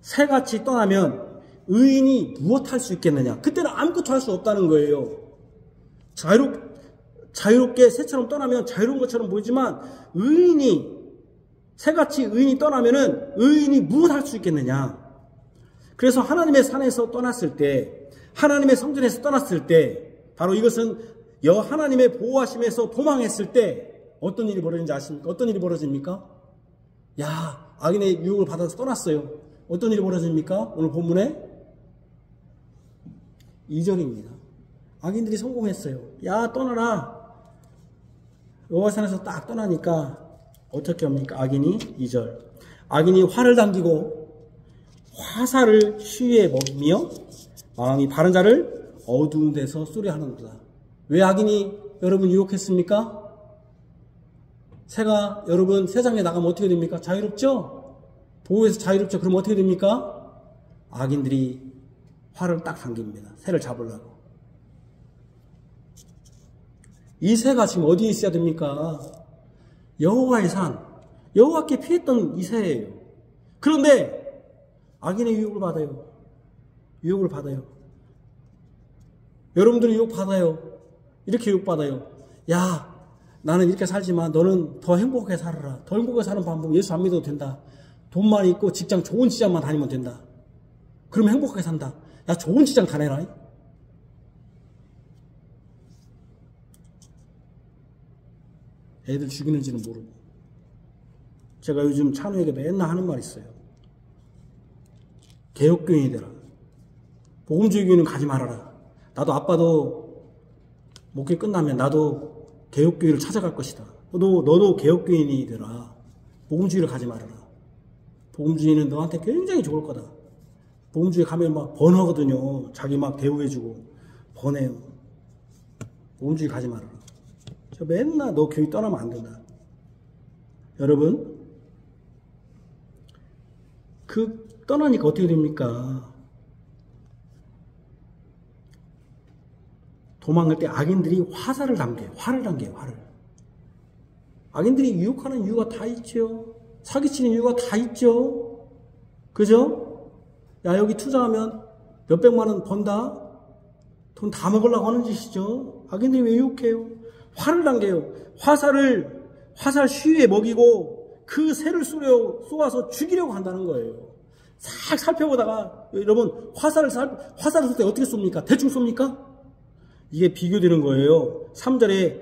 새같이 떠나면 의인이 무엇 할 수 있겠느냐? 그때는 아무것도 할 수 없다는 거예요. 자유롭게 새처럼 떠나면 자유로운 것처럼 보이지만 새같이 의인이 떠나면은 의인이 무엇 할 수 있겠느냐? 그래서 하나님의 산에서 떠났을 때, 하나님의 성전에서 떠났을 때, 바로 이것은 하나님의 보호하심에서 도망했을 때 어떤 일이 벌어지는지 아십니까? 어떤 일이 벌어집니까? 악인의 유혹을 받아서 떠났어요. 어떤 일이 벌어집니까? 오늘 본문에 2절입니다. 악인들이 성공했어요. 떠나라. 여호와산에서 딱 떠나니까 어떻게 합니까? 악인이 2절. 악인이 활을 당기고 화살을 쉬위에 먹이며 마음이 바른 자를 어두운 데서 쏘려하는구나. 왜 악인이 여러분 유혹했습니까? 새가 여러분 세상에 나가면 어떻게 됩니까? 자유롭죠? 보호해서 자유롭죠? 그럼 어떻게 됩니까? 악인들이 활을 딱 당깁니다. 새를 잡으려고. 이 새가 지금 어디에 있어야 됩니까? 여호와의 산, 여호와께 피했던 이 새예요. 그런데 악인의 유혹을 받아요. 유혹을 받아요. 여러분들은 유혹 받아요. 이렇게 유혹 받아요. 나는 이렇게 살지만 너는 더 행복하게 살아라. 더 행복하게 사는 방법 예수 안 믿어도 된다. 돈만 있고 직장 좋은 직장만 다니면 된다. 그러면 행복하게 산다. 좋은 직장 다내라. 애들 죽이는지는 모르고. 제가 요즘 찬우에게 맨날 하는 말이 있어요. 개혁교인이 되라. 복음주의 교회는 가지 말아라. 나도 아빠도 목회 끝나면 나도 개혁교회를 찾아갈 것이다. 너도 개혁교인이 되라. 복음주의를 가지 말아라. 복음주의는 너한테 굉장히 좋을 거다. 복음주의 가면 막 번하거든요. 자기 막 대우해주고 번해요. 복음주의 가지 말아라. 저 맨날 너 교회 떠나면 안 된다. 여러분, 떠나니까 어떻게 됩니까? 도망갈 때 악인들이 화를 당겨요. 악인들이 유혹하는 이유가 다 있죠. 사기치는 이유가 다 있죠. 그죠? 여기 투자하면 몇백만 원 번다? 돈 다 먹으려고 하는 짓이죠. 악인들이 왜 유혹해요? 화를 당겨요. 화살 쉬위에 먹이고 그 새를 쏘아서 죽이려고 한다는 거예요. 싹 살펴보다가 여러분 화살을 쏠 때 어떻게 쏩니까? 대충 쏩니까? 이게 비교되는 거예요. 3절에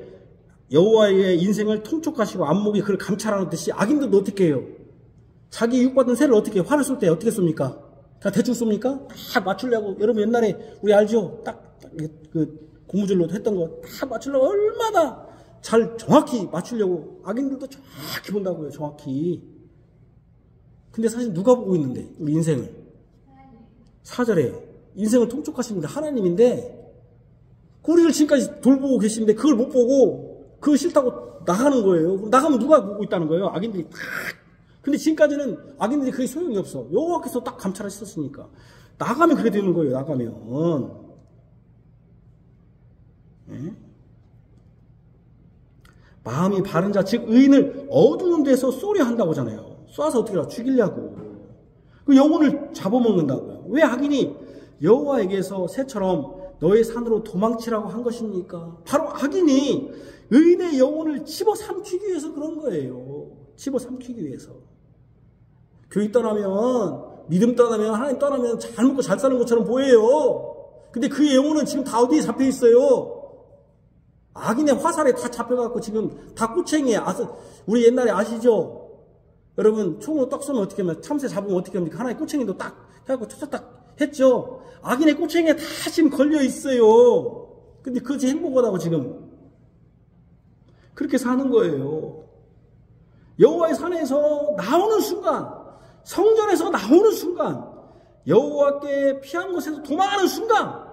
여호와의 인생을 통촉하시고 안목이 그를 감찰하는 듯이 악인들도 어떻게 해요? 자기 유혹받은 새를 어떻게 활을 쏠 때 어떻게 쏩니까? 다 대충 쏩니까? 딱 맞추려고. 여러분 옛날에 우리 알죠? 딱 그 고무줄로 했던 거 다 맞추려고 얼마나 잘 정확히 맞추려고. 악인들도 정확히 본다고요. 정확히. 근데 사실 누가 보고 있는데 우리 인생을 4절에 인생을 통촉하십니다. 하나님인데 우리를 지금까지 돌보고 계시는데 그걸 못 보고 그거 싫다고 나가는 거예요. 나가면 누가 보고 있다는 거예요? 악인들이 딱. 근데 지금까지는 악인들이 그게 소용이 없어. 여호와께서 딱 감찰하셨으니까. 나가면 그게 되는 거예요. 나가면. 네? 마음이 바른 자, 즉 의인을 어두운 데서 쏘려 한다고 하잖아요. 쏴서 어떻게 해요? 죽이려고. 그 영혼을 잡아먹는다고요. 왜 악인이 여호와에게서 새처럼 너의 산으로 도망치라고 한 것입니까? 바로 악인이 의인의 영혼을 집어삼키기 위해서 그런 거예요. 집어삼키기 위해서. 교회 떠나면 믿음 떠나면, 하나님 떠나면 잘 먹고 잘 사는 것처럼 보여요. 근데 그의 영혼은 지금 다 어디에 잡혀 있어요? 악인의 화살에 다 잡혀갖고 지금 다 꼬챙이에, 우리 옛날에 아시죠? 여러분, 총으로 떡 쏘면 어떻게 하면, 참새 잡으면 어떻게 합니까? 하나의 꼬챙이도 딱 해갖고 딱 했죠? 악인의 꼬챙이에 다 지금 걸려 있어요. 근데 그것이 행복하다고 지금. 그렇게 사는 거예요. 여호와의 산에서 나오는 순간, 성전에서 나오는 순간, 여호와께 피한 곳에서 도망하는 순간,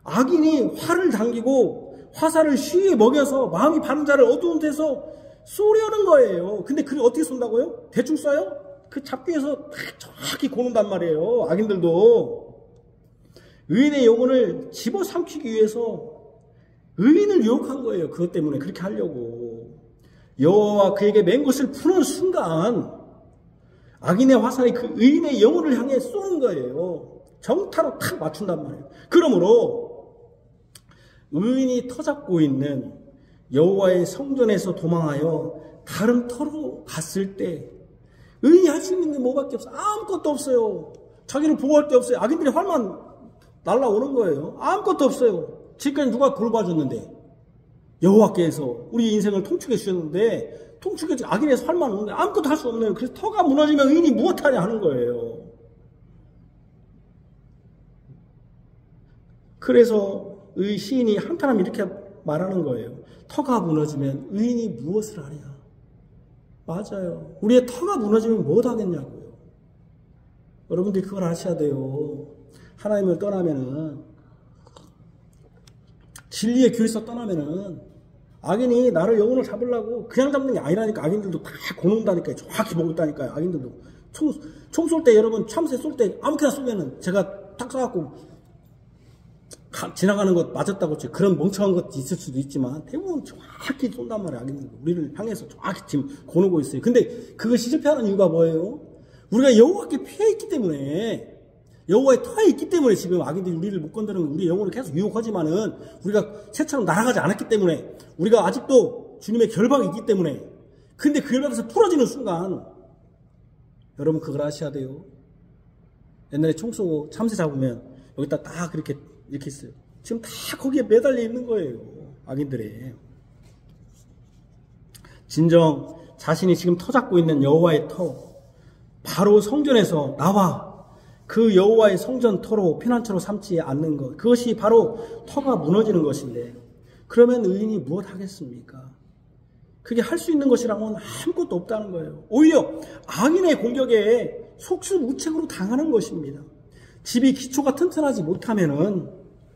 악인이 활을 당기고 화살을 쉬에 먹여서 마음이 바른 자를 어두운 데서 쏘려는 거예요. 근데 그를 어떻게 쏜다고요? 대충 쏴요? 그 잡기 위해서 정확히 고는단 말이에요. 악인들도. 의인의 영혼을 집어삼키기 위해서 의인을 유혹한 거예요. 그것 때문에 그렇게 하려고. 여호와가 그에게 맨 것을 푸는 순간 악인의 화살이 그 의인의 영혼을 향해 쏘는 거예요. 정타로 탁 맞춘단 말이에요. 그러므로 의인이 터잡고 있는 여호와의 성전에서 도망하여 다른 터로 갔을 때 의인이 할 수 있는 게 뭐밖에 없어요? 아무것도 없어요. 자기를 보호할 게 없어요. 악인들이 활만 날라오는 거예요. 아무것도 없어요. 지금까지 누가 돌봐줬는데, 여호와께서 우리 인생을 통축해 주셨는데 통축해 악인에서 활만 오는데 아무것도 할 수 없네요. 그래서 터가 무너지면 의인이 무엇하냐 하는 거예요. 그래서 시인이 한탄하면 이렇게 말하는 거예요. 터가 무너지면 의인이 무엇을 하냐? 맞아요. 우리의 터가 무너지면 뭐 하겠냐고요. 여러분들이 그걸 아셔야 돼요. 하나님을 떠나면은, 진리의 교회에서 떠나면은 악인이 나를 영혼을 잡으려고 그냥 잡는 게 아니라니까. 악인들도 다 고는다니까요. 정확히 보고 있다니까요. 악인들도 총 쏠 때, 여러분 참새 쏠 때 아무렇게나 쏘면은 제가 딱 쏴갖고 지나가는 것 맞았다고 치 그런 멍청한 것 있을 수도 있지만 대부분 정확히 쏜단 말이에요. 악인들 우리를 향해서 정확히 지금 고누고 있어요. 근데 그것이 실패하는 이유가 뭐예요? 우리가 여호와께 피해 있기 때문에, 여호와의 터에 있기 때문에 지금 악인들이 우리를 못 건드리는, 우리 영혼을 계속 유혹하지만은 우리가 새처럼 날아가지 않았기 때문에, 우리가 아직도 주님의 결박이 있기 때문에. 근데 그 결박에서 풀어지는 순간 여러분 그걸 아셔야 돼요. 옛날에 총 쏘고 참새 잡으면 여기다 딱 이렇게 있어요. 지금 다 거기에 매달려 있는 거예요. 악인들이. 진정 자신이 지금 터 잡고 있는 여호와의 터, 바로 성전에서 나와 그 여호와의 성전 터로 피난처로 삼지 않는 것, 그것이 바로 터가 무너지는 것인데, 그러면 의인이 무엇 하겠습니까? 그게 할 수 있는 것이라고는 아무것도 없다는 거예요. 오히려 악인의 공격에 속수무책으로 당하는 것입니다. 집이 기초가 튼튼하지 못하면은,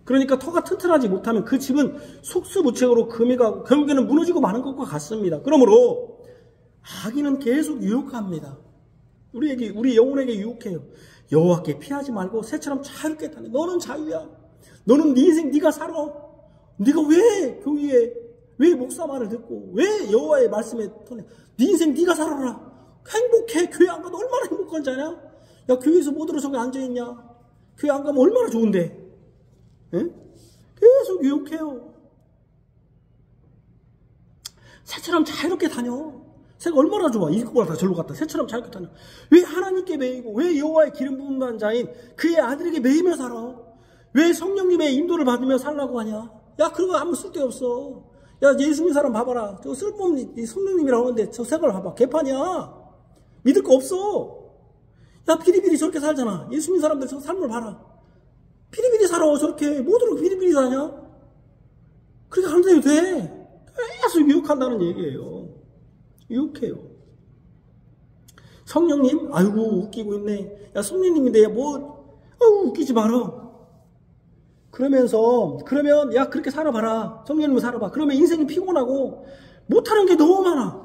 그러니까 터가 튼튼하지 못하면 그 집은 속수무책으로 금이 가고 결국에는 무너지고 마는 것과 같습니다. 그러므로 악인은 계속 유혹합니다. 우리 영혼에게 유혹해요. 여호와께 피하지 말고 새처럼 자유롭게 다녀. 너는 자유야. 너는 네 인생 네가 살아. 네가 왜 교회에, 왜 목사 말을 듣고, 왜 여호와의 말씀에 터내? 네 인생 네가 살아라. 행복해. 교회 안 가도 얼마나 행복한 자냐? 야, 교회에서 뭐 들어 저기 앉아있냐? 교회 안 가면 얼마나 좋은데? 예? 계속 유혹해요. 새처럼 자유롭게 다녀. 새가 얼마나 좋아. 이거보다 다 절로 갔다. 새처럼 자유롭게 다녀. 왜 하나님께 매이고, 왜 여호와의 기름 부은 자인 그의 아들에게 매이며 살아? 왜 성령님의 인도를 받으며 살라고 하냐? 야, 그런 거 아무 쓸데없어. 야, 예수 믿는 사람 봐봐라. 저 쓸모없는 성령님이라고 하는데 저 색을 봐봐. 개판이야. 믿을 거 없어. 야, 비리비리 저렇게 살잖아. 예수 믿는 사람들 저 삶을 봐라. 비리비리 살아. 저렇게 뭐들어 비리비리 사냐? 그렇게 안 돼도 돼. 계속 유혹한다는 얘기예요. 유혹해요. 성령님, 아이고 웃기고 있네. 야, 성령님인데 웃기지 마라. 그러면 야, 그렇게 살아봐라. 성령님을 살아봐. 그러면 인생이 피곤하고 못하는 게 너무 많아.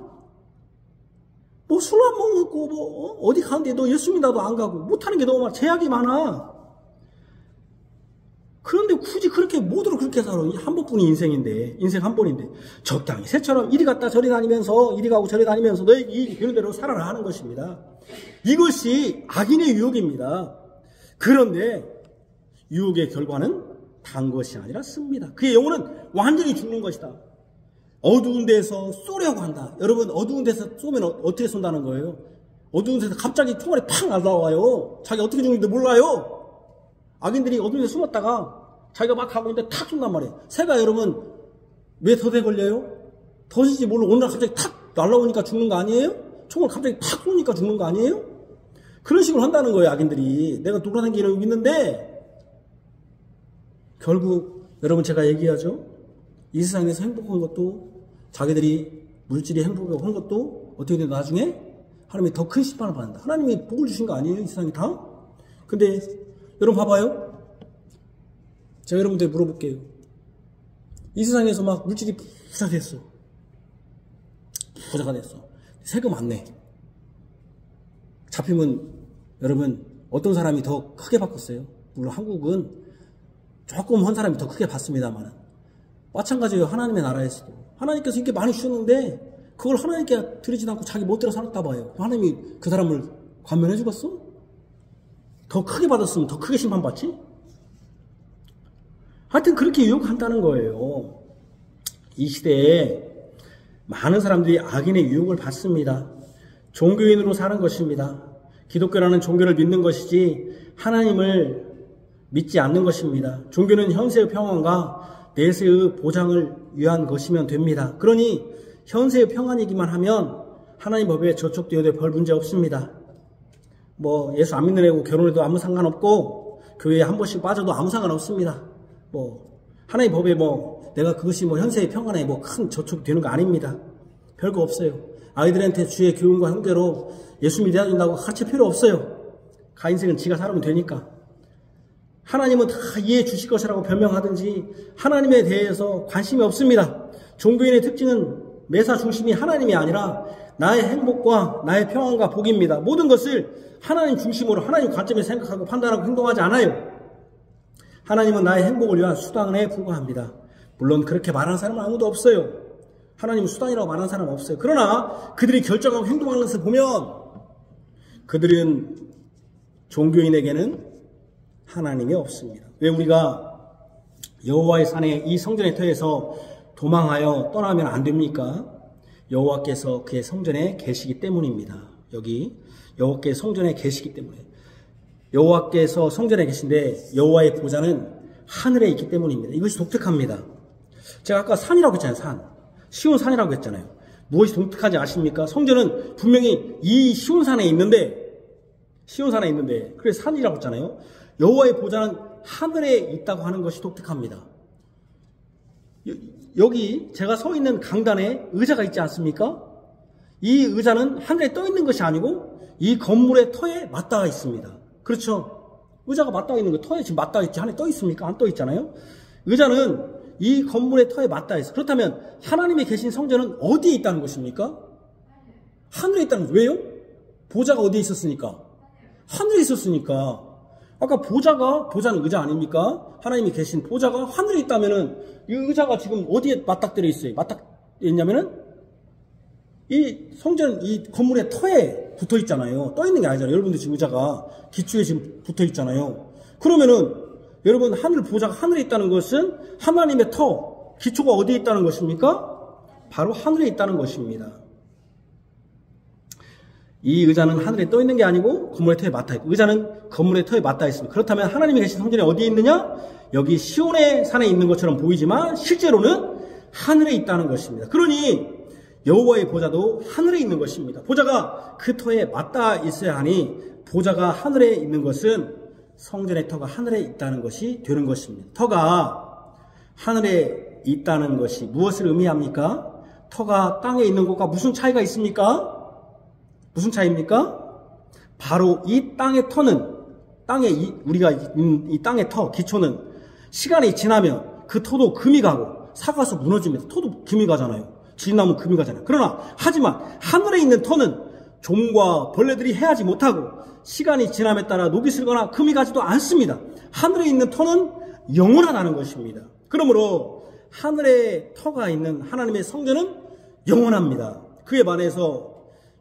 뭐 술 안 먹고 어디 가는데 너 예수 믿나도 안 가고 못하는 게 너무 많아. 제약이 많아. 그런데 굳이 그렇게 뭐도록 그렇게 살아. 한 번뿐인 인생인데, 인생 한 번인데 적당히 새처럼 이리 갔다 저리 다니면서, 이리 가고 저리 다니면서 너에게 이익이 되는 대로 살아라 하는 것입니다. 이것이 악인의 유혹입니다. 그런데 유혹의 결과는 단 것이 아니라 씁니다. 그의 영혼은 완전히 죽는 것이다. 어두운 데서 쏘려고 한다. 여러분, 어두운 데서 쏘면 어떻게 쏜다는 거예요? 어두운 데서 갑자기 총알이 팍 날아와요. 자기 어떻게 죽는지 몰라요. 악인들이 어두운 데 숨었다가 자기가 막 가고 있는데 탁 쏜단 말이에요. 새가 여러분 왜 덫에 걸려요? 덫인지 몰라 오늘 갑자기 탁 날아오니까 죽는 거 아니에요? 총을 갑자기 탁 쏘니까 죽는 거 아니에요? 그런 식으로 한다는 거예요. 악인들이. 내가 돌아다니는 게 있는데 결국 여러분 제가 얘기하죠. 이 세상에서 행복한 것도 자기들이 물질이 행복한 것도 어떻게 돼 나중에 하나님이 더 큰 심판을 받는다. 하나님이 복을 주신 거 아니에요? 이 세상이 다? 근데 여러분 봐봐요. 제가 여러분들 물어볼게요. 이 세상에서 막 물질이 부자 됐어. 부자가 됐어. 세금 안 내. 잡히면 여러분 어떤 사람이 더 크게 받겠어요? 물론 한국은 조금 한 사람이 더 크게 받습니다만 마찬가지예요. 하나님의 나라에서도. 하나님께서 이렇게 많이 주셨는데 그걸 하나님께 드리지도 않고 자기 멋대로 살았다 봐요. 하나님이 그 사람을 관면해 주겠어? 더 크게 받았으면 더 크게 심판받지? 하여튼 그렇게 유혹한다는 거예요. 이 시대에 많은 사람들이 악인의 유혹을 받습니다. 종교인으로 사는 것입니다. 기독교라는 종교를 믿는 것이지 하나님을 믿지 않는 것입니다. 종교는 현세의 평안과 내세의 보장을 위한 것이면 됩니다. 그러니 현세의 평안이기만 하면 하나님 법에 저촉되어도 별 문제 없습니다. 뭐 예수 안 믿는 애고 결혼해도 아무 상관없고 교회에 한 번씩 빠져도 아무 상관없습니다. 뭐 하나님 법에 뭐 내가 그것이 뭐 현세의 평안에 뭐 큰 저촉되는 거 아닙니다. 별거 없어요. 아이들한테 주의 교훈과 형제로 예수 믿어야 된다고 가르칠 필요 없어요. 가 인생은 지가 살면 되니까. 하나님은 다 이해해 주실 것이라고 변명하든지 하나님에 대해서 관심이 없습니다. 종교인의 특징은 매사 중심이 하나님이 아니라 나의 행복과 나의 평안과 복입니다. 모든 것을 하나님 중심으로 하나님 관점에서 생각하고 판단하고 행동하지 않아요. 하나님은 나의 행복을 위한 수단에 불과합니다. 물론 그렇게 말하는 사람은 아무도 없어요. 하나님은 수단이라고 말하는 사람은 없어요. 그러나 그들이 결정하고 행동하는 것을 보면 그들은 종교인에게는 하나님이 없습니다. 왜 우리가 여호와의 산에 이 성전의 터에서 도망하여 떠나면 안 됩니까? 여호와께서 그의 성전에 계시기 때문입니다. 여기 여호와께서 성전에 계시기 때문에 여호와께서 성전에 계신데 여호와의 보좌는 하늘에 있기 때문입니다. 이것이 독특합니다. 제가 아까 산이라고 했잖아요. 산. 시온 산이라고 했잖아요. 무엇이 독특한지 아십니까? 성전은 분명히 이 시온 산에 있는데 그래서 산이라고 했잖아요. 여호와의 보좌는 하늘에 있다고 하는 것이 독특합니다. 여기 제가 서 있는 강단에 의자가 있지 않습니까? 이 의자는 하늘에 떠 있는 것이 아니고 이 건물의 터에 맞닿아 있습니다. 그렇죠? 의자가 맞닿아 있는 거 터에 지금 맞닿아 있지 하늘에 떠 있습니까? 안 떠 있잖아요. 의자는 이 건물의 터에 맞닿아 있어요. 그렇다면 하나님이 계신 성전은 어디에 있다는 것입니까? 하늘에 있다는 거죠. 왜요? 보좌가 어디에 있었으니까? 하늘에 있었으니까. 아까 보좌는 의자 아닙니까? 하나님이 계신 보좌가 하늘에 있다면은 이 의자가 지금 어디에 맞닥뜨려 있어요? 맞닥뜨려 있냐면은 이 성전, 이 건물의 터에 붙어 있잖아요. 떠 있는 게 아니잖아요. 여러분들 지금 의자가 기초에 지금 붙어 있잖아요. 그러면은 여러분 하늘 보좌가 하늘에 있다는 것은 하나님의 터, 기초가 어디에 있다는 것입니까? 바로 하늘에 있다는 것입니다. 이 의자는 하늘에 떠 있는 게 아니고 건물의 터에 맞닿아 있고 의자는 건물의 터에 맞닿아 있습니다. 그렇다면 하나님이 계신 성전이 어디에 있느냐? 여기 시온의 산에 있는 것처럼 보이지만 실제로는 하늘에 있다는 것입니다. 그러니 여호와의 보좌도 하늘에 있는 것입니다. 보좌가 그 터에 맞닿아 있어야 하니 보좌가 하늘에 있는 것은 성전의 터가 하늘에 있다는 것이 되는 것입니다. 터가 하늘에 있다는 것이 무엇을 의미합니까? 터가 땅에 있는 것과 무슨 차이가 있습니까? 무슨 차이입니까? 바로 이 땅의 터는 우리가 이 땅의 터, 기초는 시간이 지나면 그 터도 금이 가고 사가서 무너집니다. 터도 금이 가잖아요. 지나면 금이 가잖아요. 그러나 하지만 하늘에 있는 터는 좀과 벌레들이 해하지 못하고 시간이 지남에 따라 녹이 슬거나 금이 가지도 않습니다. 하늘에 있는 터는 영원하다는 것입니다. 그러므로 하늘에 터가 있는 하나님의 성전은 영원합니다. 그에 반해서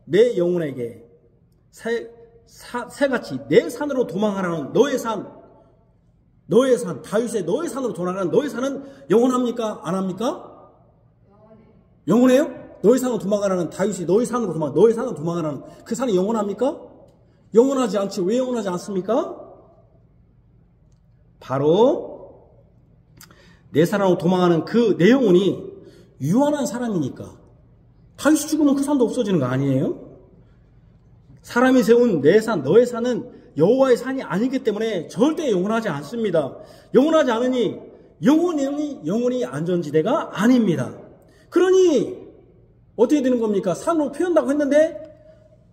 내 영혼에게 새같이 내 산으로 도망하라는 너의 산, 다윗의 너의 산으로 도망하라는 너의 산은 영원합니까? 안 합니까? 영원해요? 너희 산으로 도망가라는 다윗이 너희 산으로 도망가라는 그 산이 영원합니까? 영원하지 않지. 왜 영원하지 않습니까? 바로 내 산으로 도망가는 그 내 영혼이 유한한 사람이니까. 다윗이 죽으면 그 산도 없어지는 거 아니에요? 사람이 세운 내 산, 너의 산은 여호와의 산이 아니기 때문에 절대 영원하지 않습니다. 영원하지 않으니 영원히 안전지대가 아닙니다. 그러니 어떻게 되는 겁니까? 산으로 피한다고 했는데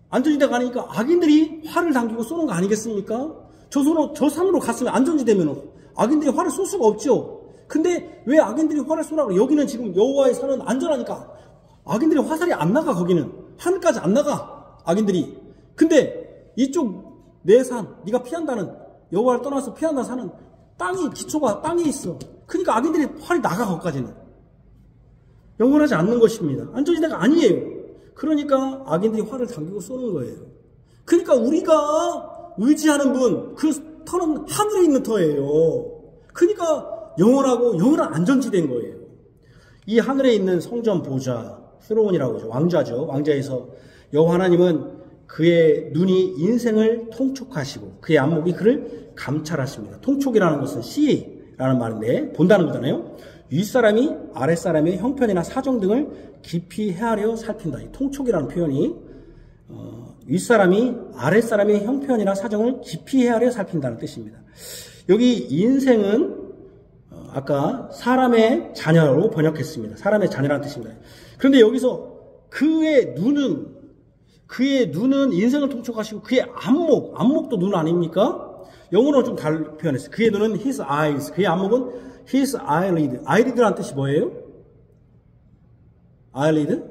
안전지대가 아니니까 악인들이 활을 당기고 쏘는 거 아니겠습니까? 저 산으로 갔으면 안전지대면 악인들이 활을 쏠 수가 없죠. 근데 왜 악인들이 활을 쏘라고? 여기는 지금 여호와의 산은 안전하니까 악인들이 화살이 안 나가. 거기는 하늘까지 안 나가 악인들이. 근데 이쪽 내 산, 네가 피한다는, 여호와를 떠나서 피한다는 산은 기초가 땅에 있어. 그러니까 악인들이 활이 나가. 거기까지는 영원하지 않는 것입니다. 안전지대가 아니에요. 그러니까 악인들이 활을 당기고 쏘는 거예요. 그러니까 우리가 의지하는 분, 그 터는 하늘에 있는 터예요. 그러니까 영원하고 영원한 안전지대인 거예요. 이 하늘에 있는 성전 보좌, 스로온이라고 하죠. 왕자죠. 왕자에서 여호와 하나님은 그의 눈이 인생을 통촉하시고 그의 안목이 그를 감찰하십니다. 통촉이라는 것은 C라는 말인데 본다는 거잖아요. 윗사람이 아랫사람의 형편이나 사정 등을 깊이 헤아려 살핀다. 이 통촉이라는 표현이 윗사람이 아랫사람의 형편이나 사정을 깊이 헤아려 살핀다는 뜻입니다. 여기 인생은 아까 사람의 자녀로 번역했습니다. 사람의 자녀라는 뜻입니다. 그런데 여기서 그의 눈은 인생을 통촉하시고 그의 안목도 눈 아닙니까? 영어로 좀 다르게 표현했어요. 그의 눈은 his eyes, 그의 안목은 his eyelid. eyelid라는 뜻이 뭐예요? eyelid?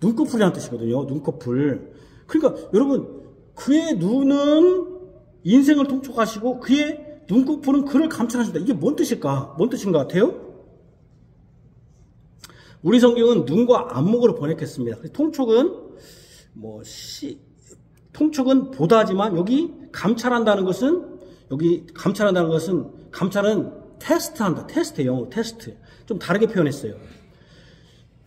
눈꺼풀이라는 뜻이거든요. 눈꺼풀. 그러니까 여러분, 그의 눈은 인생을 통촉하시고 그의 눈꺼풀은 그를 감찰하신다. 이게 뭔 뜻일까? 뭔 뜻인 것 같아요? 우리 성경은 눈과 안목으로 번역했습니다. 통촉은 통촉은 보다지만 여기 감찰한다는 것은 감찰은 테스트한다. 테스트, 영어 테스트. 좀 다르게 표현했어요.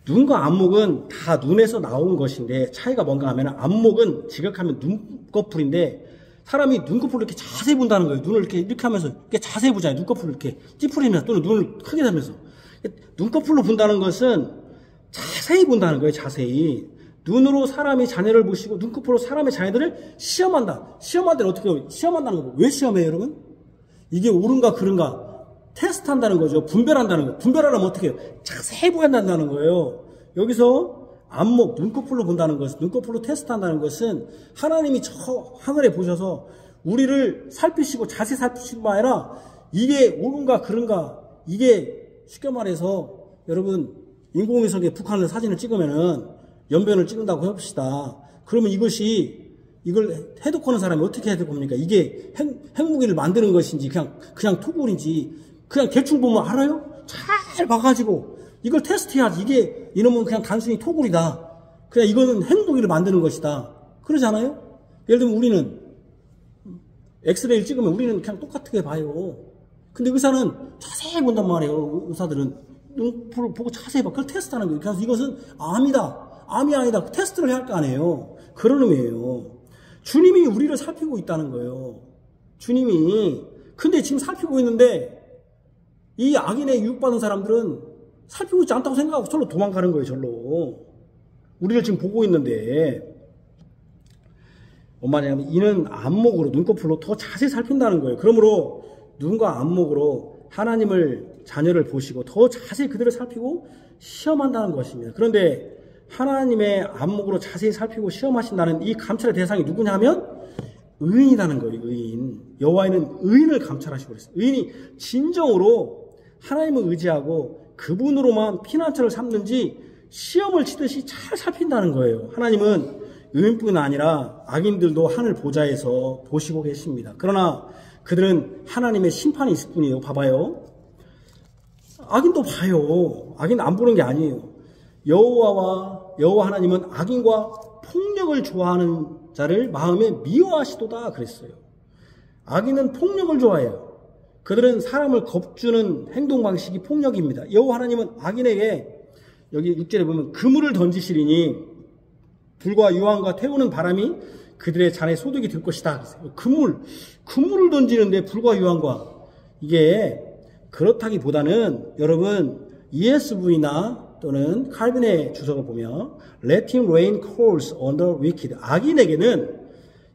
눈과 안목은 다 눈에서 나온 것인데 차이가 뭔가 하면 안목은 지극하면 눈꺼풀인데 사람이 눈꺼풀을 이렇게 자세히 본다는 거예요. 눈을 이렇게 하면서 이렇게 자세히 보잖아요. 눈꺼풀을 이렇게 찌푸리면서 또는 눈을 크게 하면서 눈꺼풀로 본다는 것은 자세히 본다는 거예요. 자세히. 눈으로 사람이 자녀를 보시고 눈꺼풀로 사람의 자녀들을 시험한다. 시험할 때는 어떻게 해요? 시험한다는 거고. 왜 시험해요, 여러분? 이게 옳은가 그른가 테스트한다는 거죠. 분별한다는 거예요. 분별하려면 어떻게 해요? 자세히 보여야 한다는 거예요. 여기서 안목, 눈꺼풀로 본다는 것은, 눈꺼풀로 테스트한다는 것은 하나님이 저 하늘에 보셔서 우리를 살피시고 자세히 살피신 바 아니라 이게 옳은가 그른가, 이게 쉽게 말해서 여러분 인공위성에 북한을 사진을 찍으면은 연변을 찍는다고 해봅시다. 그러면 이걸 해독하는 사람이 어떻게 해독합니까? 이게 핵무기를 만드는 것인지 그냥 토굴인지 그냥 대충 보면 알아요? 잘 봐가지고 이걸 테스트해야지. 이놈은 그냥 단순히 토굴이다. 그냥 이거는 핵무기를 만드는 것이다. 그러지 않아요? 예를 들면 우리는 엑스레이를 찍으면 우리는 그냥 똑같게 봐요. 근데 의사는 자세히 본단 말이에요. 의사들은 눈을 보고 자세히 봐. 그걸 테스트하는 거예요. 그래서 이것은 암이 아니다. 테스트를 해야 할 거 아니에요. 그런 의미예요. 주님이 우리를 살피고 있다는 거예요. 주님이. 근데 지금 살피고 있는데 이 악인에 유혹받은 사람들은 살피고 있지 않다고 생각하고 절로 도망가는 거예요. 절로. 우리를 지금 보고 있는데 뭐냐면 이는 안목으로 눈꺼풀로 더 자세히 살핀다는 거예요. 그러므로 눈과 안목으로 하나님을 자녀를 보시고 더 자세히 그들을 살피고 시험한다는 것입니다. 그런데 하나님의 안목으로 자세히 살피고 시험하신다는 이 감찰의 대상이 누구냐 하면 의인이라는 거예요. 의인. 여호와는 의인을 감찰하시고 그랬어요. 의인이 진정으로 하나님을 의지하고 그분으로만 피난처를 삼는지 시험을 치듯이 잘 살핀다는 거예요. 하나님은 의인뿐 아니라 악인들도 하늘 보좌에서 보시고 계십니다. 그러나 그들은 하나님의 심판이 있을 뿐이에요. 봐봐요. 악인도 봐요. 악인 안 보는 게 아니에요. 여호와 하나님은 악인과 폭력을 좋아하는 자를 마음에 미워하시도다 그랬어요. 악인은 폭력을 좋아해요. 그들은 사람을 겁주는 행동 방식이 폭력입니다. 여호와 하나님은 악인에게 여기 6절에 보면 그물을 던지시리니 불과 유황과 태우는 바람이 그들의 잔에 소득이 될 것이다. 그물을 던지는데 불과 유황과, 이게 그렇다기보다는 여러분 ESV나 또는 칼빈의 주석을 보면 Let him rain coals on the wicked, 악인에게는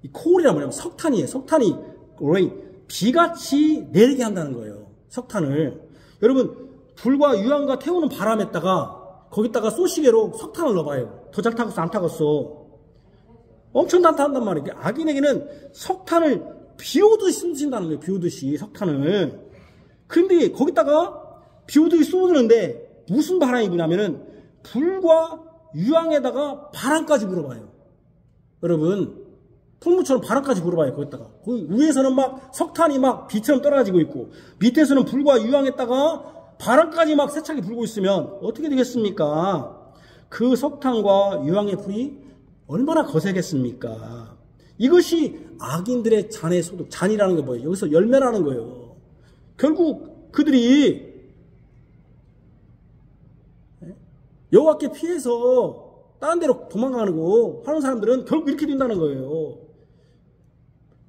이 coal이란 뭐냐면 석탄이에요. 석탄이 rain, 비같이 내리게 한다는 거예요. 석탄을. 여러분 불과 유황과 태우는 바람에다가 거기다가 쏘시개로 석탄을 넣어봐요. 더 잘 타겠어 안 타겠어? 엄청 단단한단 말이에요. 악인에게는 석탄을 비오듯이 쏘신다는 거예요. 비오듯이 석탄을. 근데 거기다가 비오듯이 쏘는데 무슨 바람이 부냐면은 불과 유황에다가 바람까지 불어봐요. 여러분 풍무처럼 바람까지 불어봐요. 거기다가 그 위에서는 막 석탄이 막 비처럼 떨어지고 있고 밑에서는 불과 유황에다가 바람까지 막 세차게 불고 있으면 어떻게 되겠습니까? 그 석탄과 유황의 불이 얼마나 거세겠습니까? 이것이 악인들의 잔의 소득, 잔이라는 게 뭐예요? 여기서 열매라는 거예요. 결국 그들이 여호와께 피해서 다른 데로 도망가고 하는 사람들은 결국 이렇게 된다는 거예요.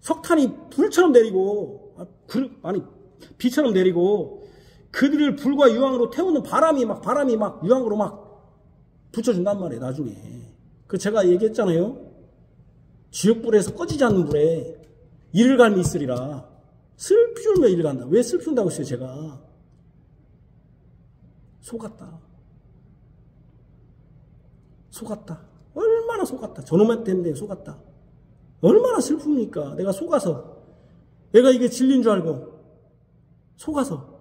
석탄이 불처럼 내리고, 비처럼 내리고, 그들을 불과 유황으로 태우는 바람이 막 유황으로 막 붙여준단 말이에요, 나중에. 그 제가 얘기했잖아요. 지옥불에서 꺼지지 않는 불에 이를 갈미 있으리라. 슬피 울며 이를 간다. 왜 슬피 운다고 했어요, 제가? 속았다. 얼마나 속았다. 저놈의 때문에 속았다. 얼마나 슬픕니까? 내가 속아서. 내가 이게 진리인 줄 알고 속아서.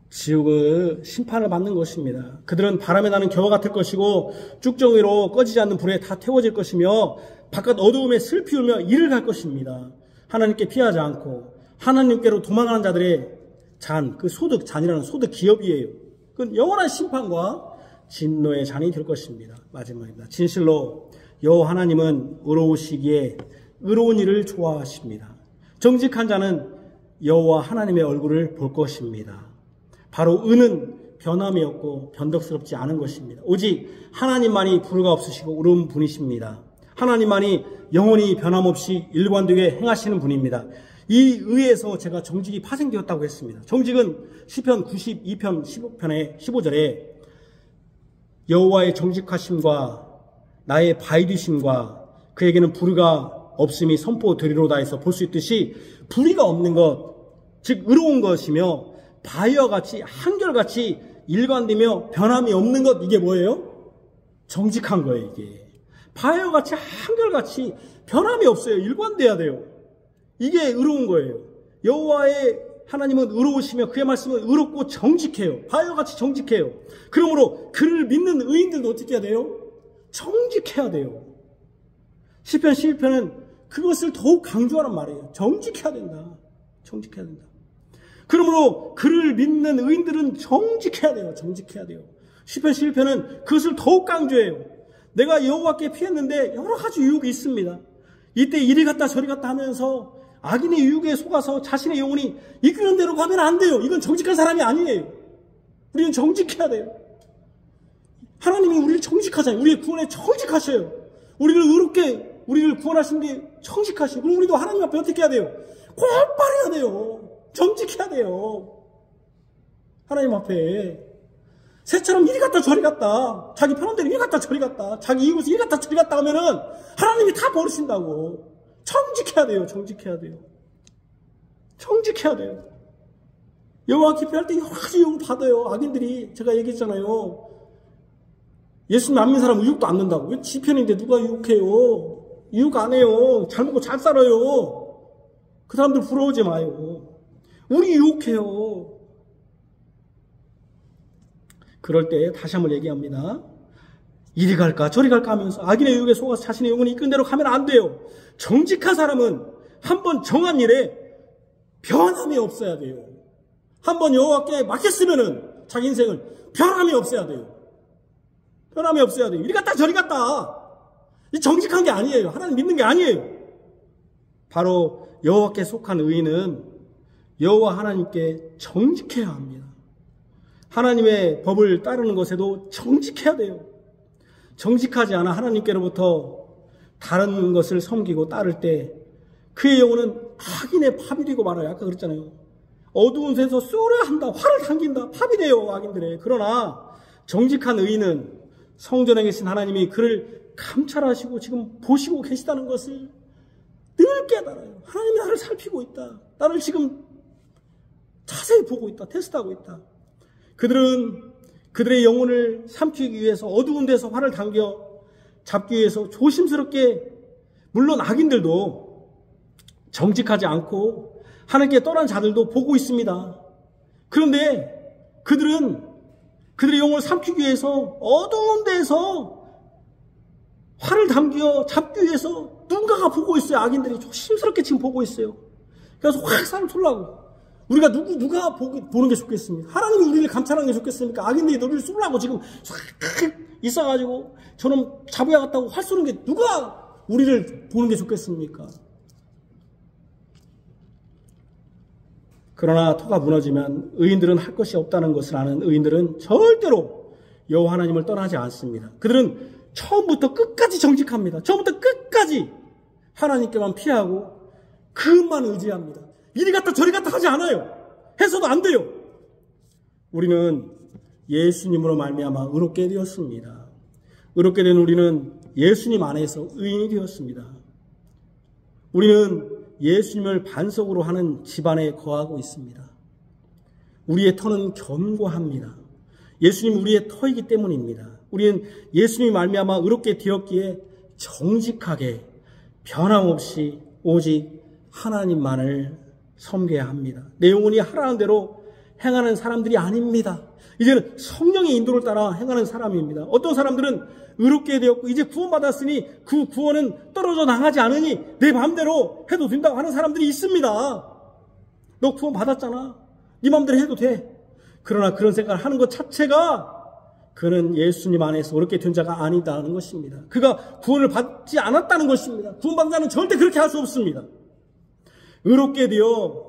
지옥은 심판을 받는 것입니다. 그들은 바람에 나는 겨와 같을 것이고 쭉정이로 꺼지지 않는 불에 다 태워질 것이며 바깥 어두움에 슬피 울며 이를 갈 것입니다. 하나님께 피하지 않고 하나님께로 도망가는 자들의 잔, 그 소득, 잔이라는 소득 기업이에요. 그건 영원한 심판과 진노의 잔이 될 것입니다. 마지막입니다. 진실로 여호와 하나님은 의로우시기에 의로운 일을 좋아하십니다. 정직한 자는 여호와 하나님의 얼굴을 볼 것입니다. 바로 의는 변함이 없고 변덕스럽지 않은 것입니다. 오직 하나님만이 불과 없으시고 의로운 분이십니다. 하나님만이 영원히 변함없이 일관되게 행하시는 분입니다. 이 의에서 제가 정직이 파생되었다고 했습니다. 정직은 시편 92편 15편의 15절에 여호와의 정직하심과 나의 바위디심과 그에게는 불의가 없음이 선포되리로다 해서 볼 수 있듯이 불의가 없는 것, 즉 의로운 것이며 바위와 같이 한결같이 일관되며 변함이 없는 것, 이게 뭐예요? 정직한 거예요. 이게 바위와 같이 한결같이 변함이 없어요. 일관돼야 돼요. 이게 의로운 거예요. 여호와의 하나님은 의로우시며 그의 말씀은 의롭고 정직해요. 바위와 같이 정직해요. 그러므로 그를 믿는 의인들도 어떻게 해야 돼요? 정직해야 돼요. 시편 11편은 그것을 더욱 강조하는 말이에요. 정직해야 된다. 정직해야 된다. 그러므로 그를 믿는 의인들은 정직해야 돼요. 정직해야 돼요. 시편 11편은 그것을 더욱 강조해요. 내가 여호와께 피했는데 여러 가지 유혹이 있습니다. 이때 이리 갔다 저리 갔다 하면서 악인의 유혹에 속아서 자신의 영혼이 이끄는 대로 가면 안 돼요. 이건 정직한 사람이 아니에요. 우리는 정직해야 돼요. 하나님이 우리를 정직하잖아요. 우리의 구원에 정직하셔요. 우리를 의롭게, 우리를 구원하신 게 정직하시고, 그럼 우리도 하나님 앞에 어떻게 해야 돼요? 곧바로 해야 돼요. 정직해야 돼요. 하나님 앞에. 새처럼 이리 갔다 저리 갔다, 자기 편한 대로 이리 갔다 저리 갔다, 자기 이웃이 이리 갔다 저리 갔다 하면은 하나님이 다 버리신다고. 정직해야 돼요. 정직해야 돼요. 정직해야 돼요. 여호와 기피할 때 여러 가지 유혹을 받아요. 악인들이. 제가 얘기했잖아요. 예수님 안 믿는 사람은 유혹도 안 는다고. 왜 지 편인데 누가 유혹해요? 유혹 안 해요. 잘 먹고 잘 살아요. 그 사람들 부러우지 마요. 우리 유혹해요. 그럴 때 다시 한번 얘기합니다. 이리 갈까 저리 갈까 하면서 악인의 유혹에 속아서 자신의 영혼이 이끈 대로 가면 안 돼요. 정직한 사람은 한번 정한 일에 변함이 없어야 돼요. 한번 여호와께 맡겼으면은 자기 인생을 변함이 없어야 돼요. 변함이 없어야 돼요. 이리 갔다 저리 갔다. 이 정직한 게 아니에요. 하나님 믿는 게 아니에요. 바로 여호와께 속한 의인은 여호와 하나님께 정직해야 합니다. 하나님의 법을 따르는 것에도 정직해야 돼요. 정직하지 않아 하나님께로부터 다른 것을 섬기고 따를 때 그의 영혼은 악인의 팝이 되고 말아요. 아까 그랬잖아요. 어두운 데서 쏘려 한다. 화를 당긴다. 팝이 돼요. 악인들의. 그러나 정직한 의인은 성전에 계신 하나님이 그를 감찰하시고 지금 보시고 계시다는 것을 늘 깨달아요. 하나님이 나를 살피고 있다. 나를 지금 자세히 보고 있다. 테스트하고 있다. 그들은 그들의 영혼을 삼키기 위해서 어두운 데서 화를 당겨 잡기 위해서 조심스럽게, 물론 악인들도 정직하지 않고 하나님께 떠난 자들도 보고 있습니다. 그런데 그들은 그들의 영혼을 삼키기 위해서 어두운 데서 화를 당겨 잡기 위해서 누군가가 보고 있어요. 악인들이 조심스럽게 지금 보고 있어요. 그래서 확 사람 쏠라고. 우리가 누가 보는 게 좋겠습니까? 하나님이 우리를 감찰하는 게 좋겠습니까? 악인들이 너를 쏠라고 지금 싹 있어가지고 저놈 잡아야겠다고 활 쏘는 게 누가 우리를 보는 게 좋겠습니까? 그러나 터가 무너지면 의인들은 할 것이 없다는 것을 아는 의인들은 절대로 여호와 하나님을 떠나지 않습니다. 그들은 처음부터 끝까지 정직합니다. 처음부터 끝까지 하나님께만 피하고 그것만 의지합니다. 이리 갔다 저리 갔다 하지 않아요. 해서도 안 돼요. 우리는 예수님으로 말미암아 의롭게 되었습니다. 의롭게 된 우리는 예수님 안에서 의인이 되었습니다. 우리는 예수님을 반석으로 하는 집안에 거하고 있습니다. 우리의 터는 견고합니다. 예수님 우리의 터이기 때문입니다. 우리는 예수님이 말미암아 의롭게 되었기에 정직하게 변함없이 오직 하나님만을 섬겨야 합니다. 내 영혼이 하라는 대로 행하는 사람들이 아닙니다. 이제는 성령의 인도를 따라 행하는 사람입니다. 어떤 사람들은 의롭게 되었고 이제 구원받았으니 그 구원은 떨어져 나가지 않으니 내 마음대로 해도 된다고 하는 사람들이 있습니다. 너 구원 받았잖아. 네 마음대로 해도 돼. 그러나 그런 생각을 하는 것 자체가 그는 예수님 안에서 의롭게 된 자가 아니다는 것입니다. 그가 구원을 받지 않았다는 것입니다. 구원받은 자는 절대 그렇게 할 수 없습니다. 의롭게 되어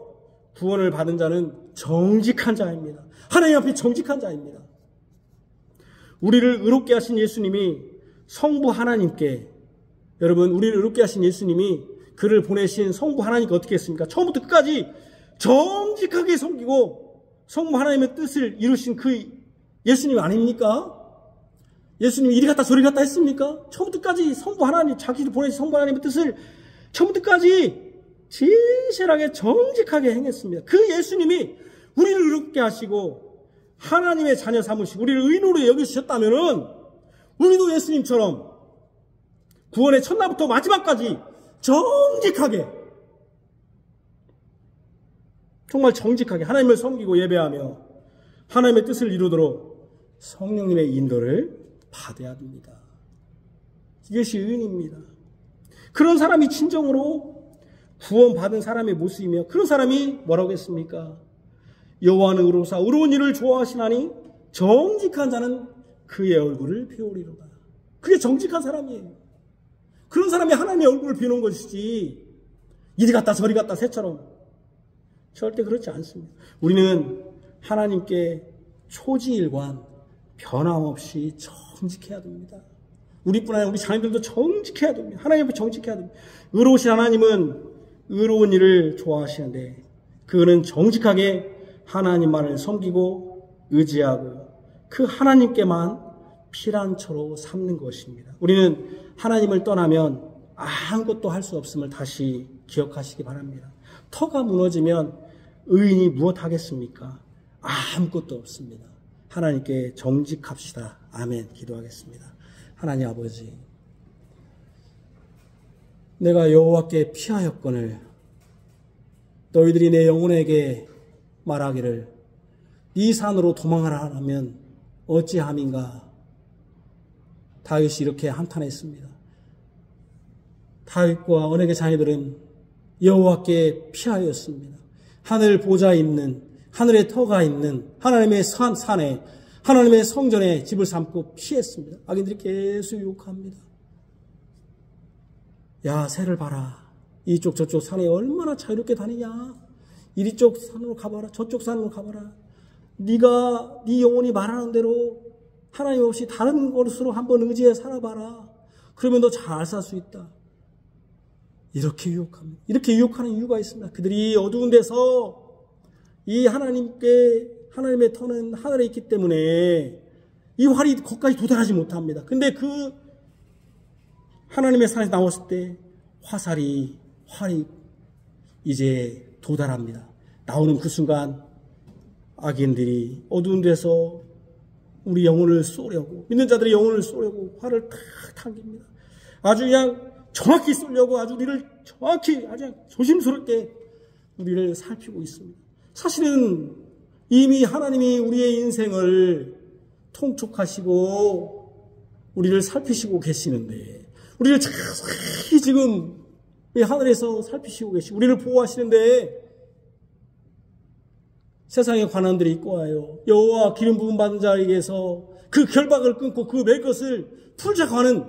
구원을 받은 자는 정직한 자입니다. 하나님 앞에 정직한 자입니다. 우리를 의롭게 하신 예수님이 성부 하나님께, 여러분 우리를 의롭게 하신 예수님이 그를 보내신 성부 하나님께 어떻게 했습니까? 처음부터 끝까지 정직하게 섬기고 성부 하나님의 뜻을 이루신 그 예수님 아닙니까? 예수님이 이리 갔다 저리 갔다 했습니까? 처음부터 끝까지 성부 하나님, 자기를 보내신 성부 하나님의 뜻을 처음부터 끝까지 진실하게 정직하게 행했습니다. 그 예수님이 우리를 의롭게 하시고 하나님의 자녀 삼으시고 우리를 의인으로 여기셨다면은 우리도 예수님처럼 구원의 첫날부터 마지막까지 정직하게, 정말 정직하게 하나님을 섬기고 예배하며 하나님의 뜻을 이루도록 성령님의 인도를 받아야 됩니다. 이것이 의인입니다. 그런 사람이 진정으로 구원받은 사람의 모습이며 그런 사람이 뭐라고 했습니까? 여호와는 의로우사 의로운 일을 좋아하시나니 정직한 자는 그의 얼굴을 비우리로다. 그게 정직한 사람이에요. 그런 사람이 하나님의 얼굴을 비우는 것이지 이리 갔다 저리 갔다 새처럼 절대 그렇지 않습니다. 우리는 하나님께 초지일관 변함없이 정직해야 됩니다. 우리뿐 아니라 우리 자녀들도 정직해야 됩니다. 하나님 앞에 정직해야 됩니다. 의로우신 하나님은 의로운 일을 좋아하시는데 그는 정직하게 하나님만을 섬기고 의지하고 그 하나님께만 피란처로 삼는 것입니다. 우리는 하나님을 떠나면 아무것도 할 수 없음을 다시 기억하시기 바랍니다. 터가 무너지면 의인이 무엇 하겠습니까? 아무것도 없습니다. 하나님께 정직합시다. 아멘. 기도하겠습니다. 하나님 아버지, 내가 여호와께 피하였거늘 너희들이 내 영혼에게 말하기를 네 산으로 도망하라 하면 어찌함인가. 다윗이 이렇게 한탄했습니다. 다윗과 언약의 자녀들은 여호와께 피하였습니다. 하늘 보좌 있는, 하늘의 터가 있는 하나님의 산에, 하나님의 성전에 집을 삼고 피했습니다. 악인들이 계속 유혹합니다. 야, 새를 봐라. 이쪽 저쪽 산에 얼마나 자유롭게 다니냐. 이쪽 산으로 가봐라. 저쪽 산으로 가봐라. 네가 네 영혼이 말하는 대로 하나님 없이 다른 것으로 한번 의지해 살아봐라. 그러면 너 잘 살 수 있다. 이렇게 유혹합니다. 이렇게 유혹하는 이유가 있습니다. 그들이 어두운 데서 이 하나님의 터는 하늘에 있기 때문에 이 활이 거기까지 도달하지 못합니다. 근데 그 하나님의 산에 나왔을 때 활이 이제 도달합니다. 나오는 그 순간 악인들이 어두운 데서 우리 영혼을 쏘려고, 믿는 자들의 영혼을 쏘려고 활을 탁 당깁니다. 아주 그냥 정확히 쏘려고 아주 우리를 정확히 아주 조심스럽게 우리를 살피고 있습니다. 사실은 이미 하나님이 우리의 인생을 통촉하시고 우리를 살피시고 계시는데, 우리를 자세히 지금 하늘에서 살피시고 계시고 우리를 보호하시는데, 세상의 관원들이 있고 와요. 여호와 기름 부음 받은 자에게서 그 결박을 끊고 그 맬 것을 풀자고 하는,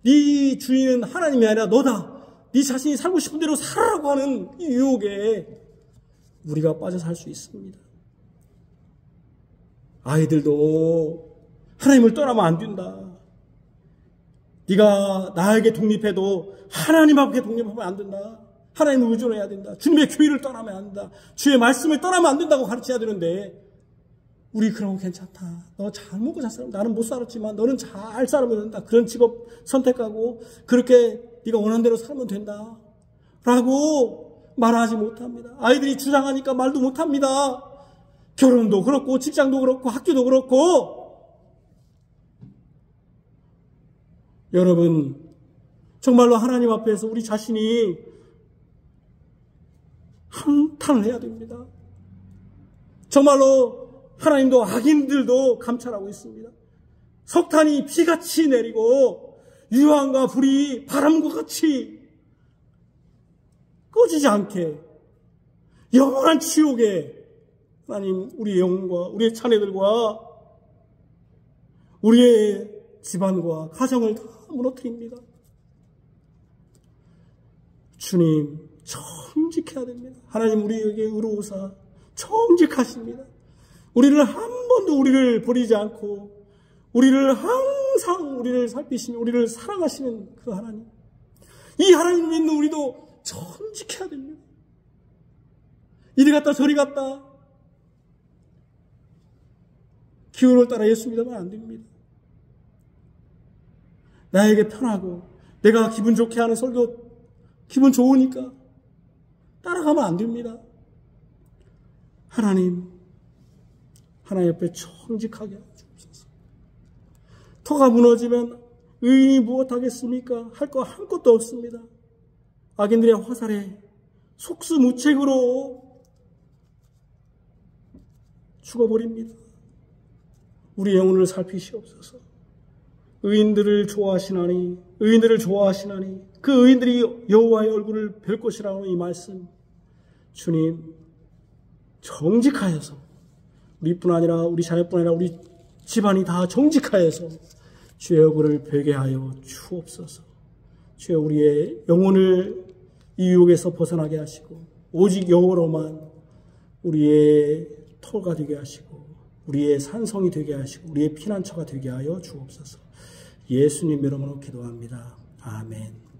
네 주인은 하나님이 아니라 너다, 네 자신이 살고 싶은 대로 살아라고 하는 이 유혹에 우리가 빠져 살 수 있습니다. 아이들도 하나님을 떠나면 안 된다. 네가 나에게 독립해도 하나님 앞에 독립하면 안 된다. 하나님을 의존해야 된다. 주님의 교회를 떠나면 안 된다. 주의 말씀을 떠나면 안 된다고 가르쳐야 되는데, 우리 그런 거 괜찮다. 너 잘 먹고 잘 살아. 나는 못 살았지만 너는 잘 살면 된다. 그런 직업 선택하고 그렇게 네가 원하는 대로 살면 된다. 라고 말하지 못합니다. 아이들이 주장하니까 말도 못합니다. 결혼도 그렇고 직장도 그렇고 학교도 그렇고. 여러분, 정말로 하나님 앞에서 우리 자신이 한탄을 해야 됩니다. 정말로 하나님도 악인들도 감찰하고 있습니다. 석탄이 비같이 내리고 유황과 불이 바람과 같이 꺼지지 않게 영원한 지옥에 하나님 우리의 영혼과 우리의 자녀들과 우리의 집안과 가정을 다 무너뜨립니다. 주님, 정직해야 됩니다. 하나님 우리에게 의로우사 정직하십니다. 우리를 한 번도 우리를 버리지 않고 우리를 항상 우리를 살피시며 우리를 사랑하시는 그 하나님, 이 하나님을 믿는 우리도 정직해야 됩니다. 이리 갔다 저리 갔다 기운을 따라 예수 믿으면 안 됩니다. 나에게 편하고 내가 기분 좋게 하는 설교 기분 좋으니까 따라가면 안 됩니다. 하나님 옆에 정직하게 하옵소서. 터가 무너지면 의인이 무엇하겠습니까? 할 거 아무것도 없습니다. 악인들의 화살에 속수무책으로 죽어버립니다. 우리 영혼을 살피시옵소서. 의인들을 좋아하시나니 그 의인들이 여호와의 얼굴을 뵐 것이라는 이 말씀, 주님 정직하여서 우리뿐 아니라 우리 자녀뿐 아니라 우리 집안이 다 정직하여서 주의 얼굴을 뵈게 하여 주옵소서. 주여 우리의 영혼을 이 유혹에서 벗어나게 하시고 오직 영어로만 우리의 터가 되게 하시고 우리의 산성이 되게 하시고 우리의 피난처가 되게 하여 주옵소서. 예수님 이름으로 기도합니다. 아멘.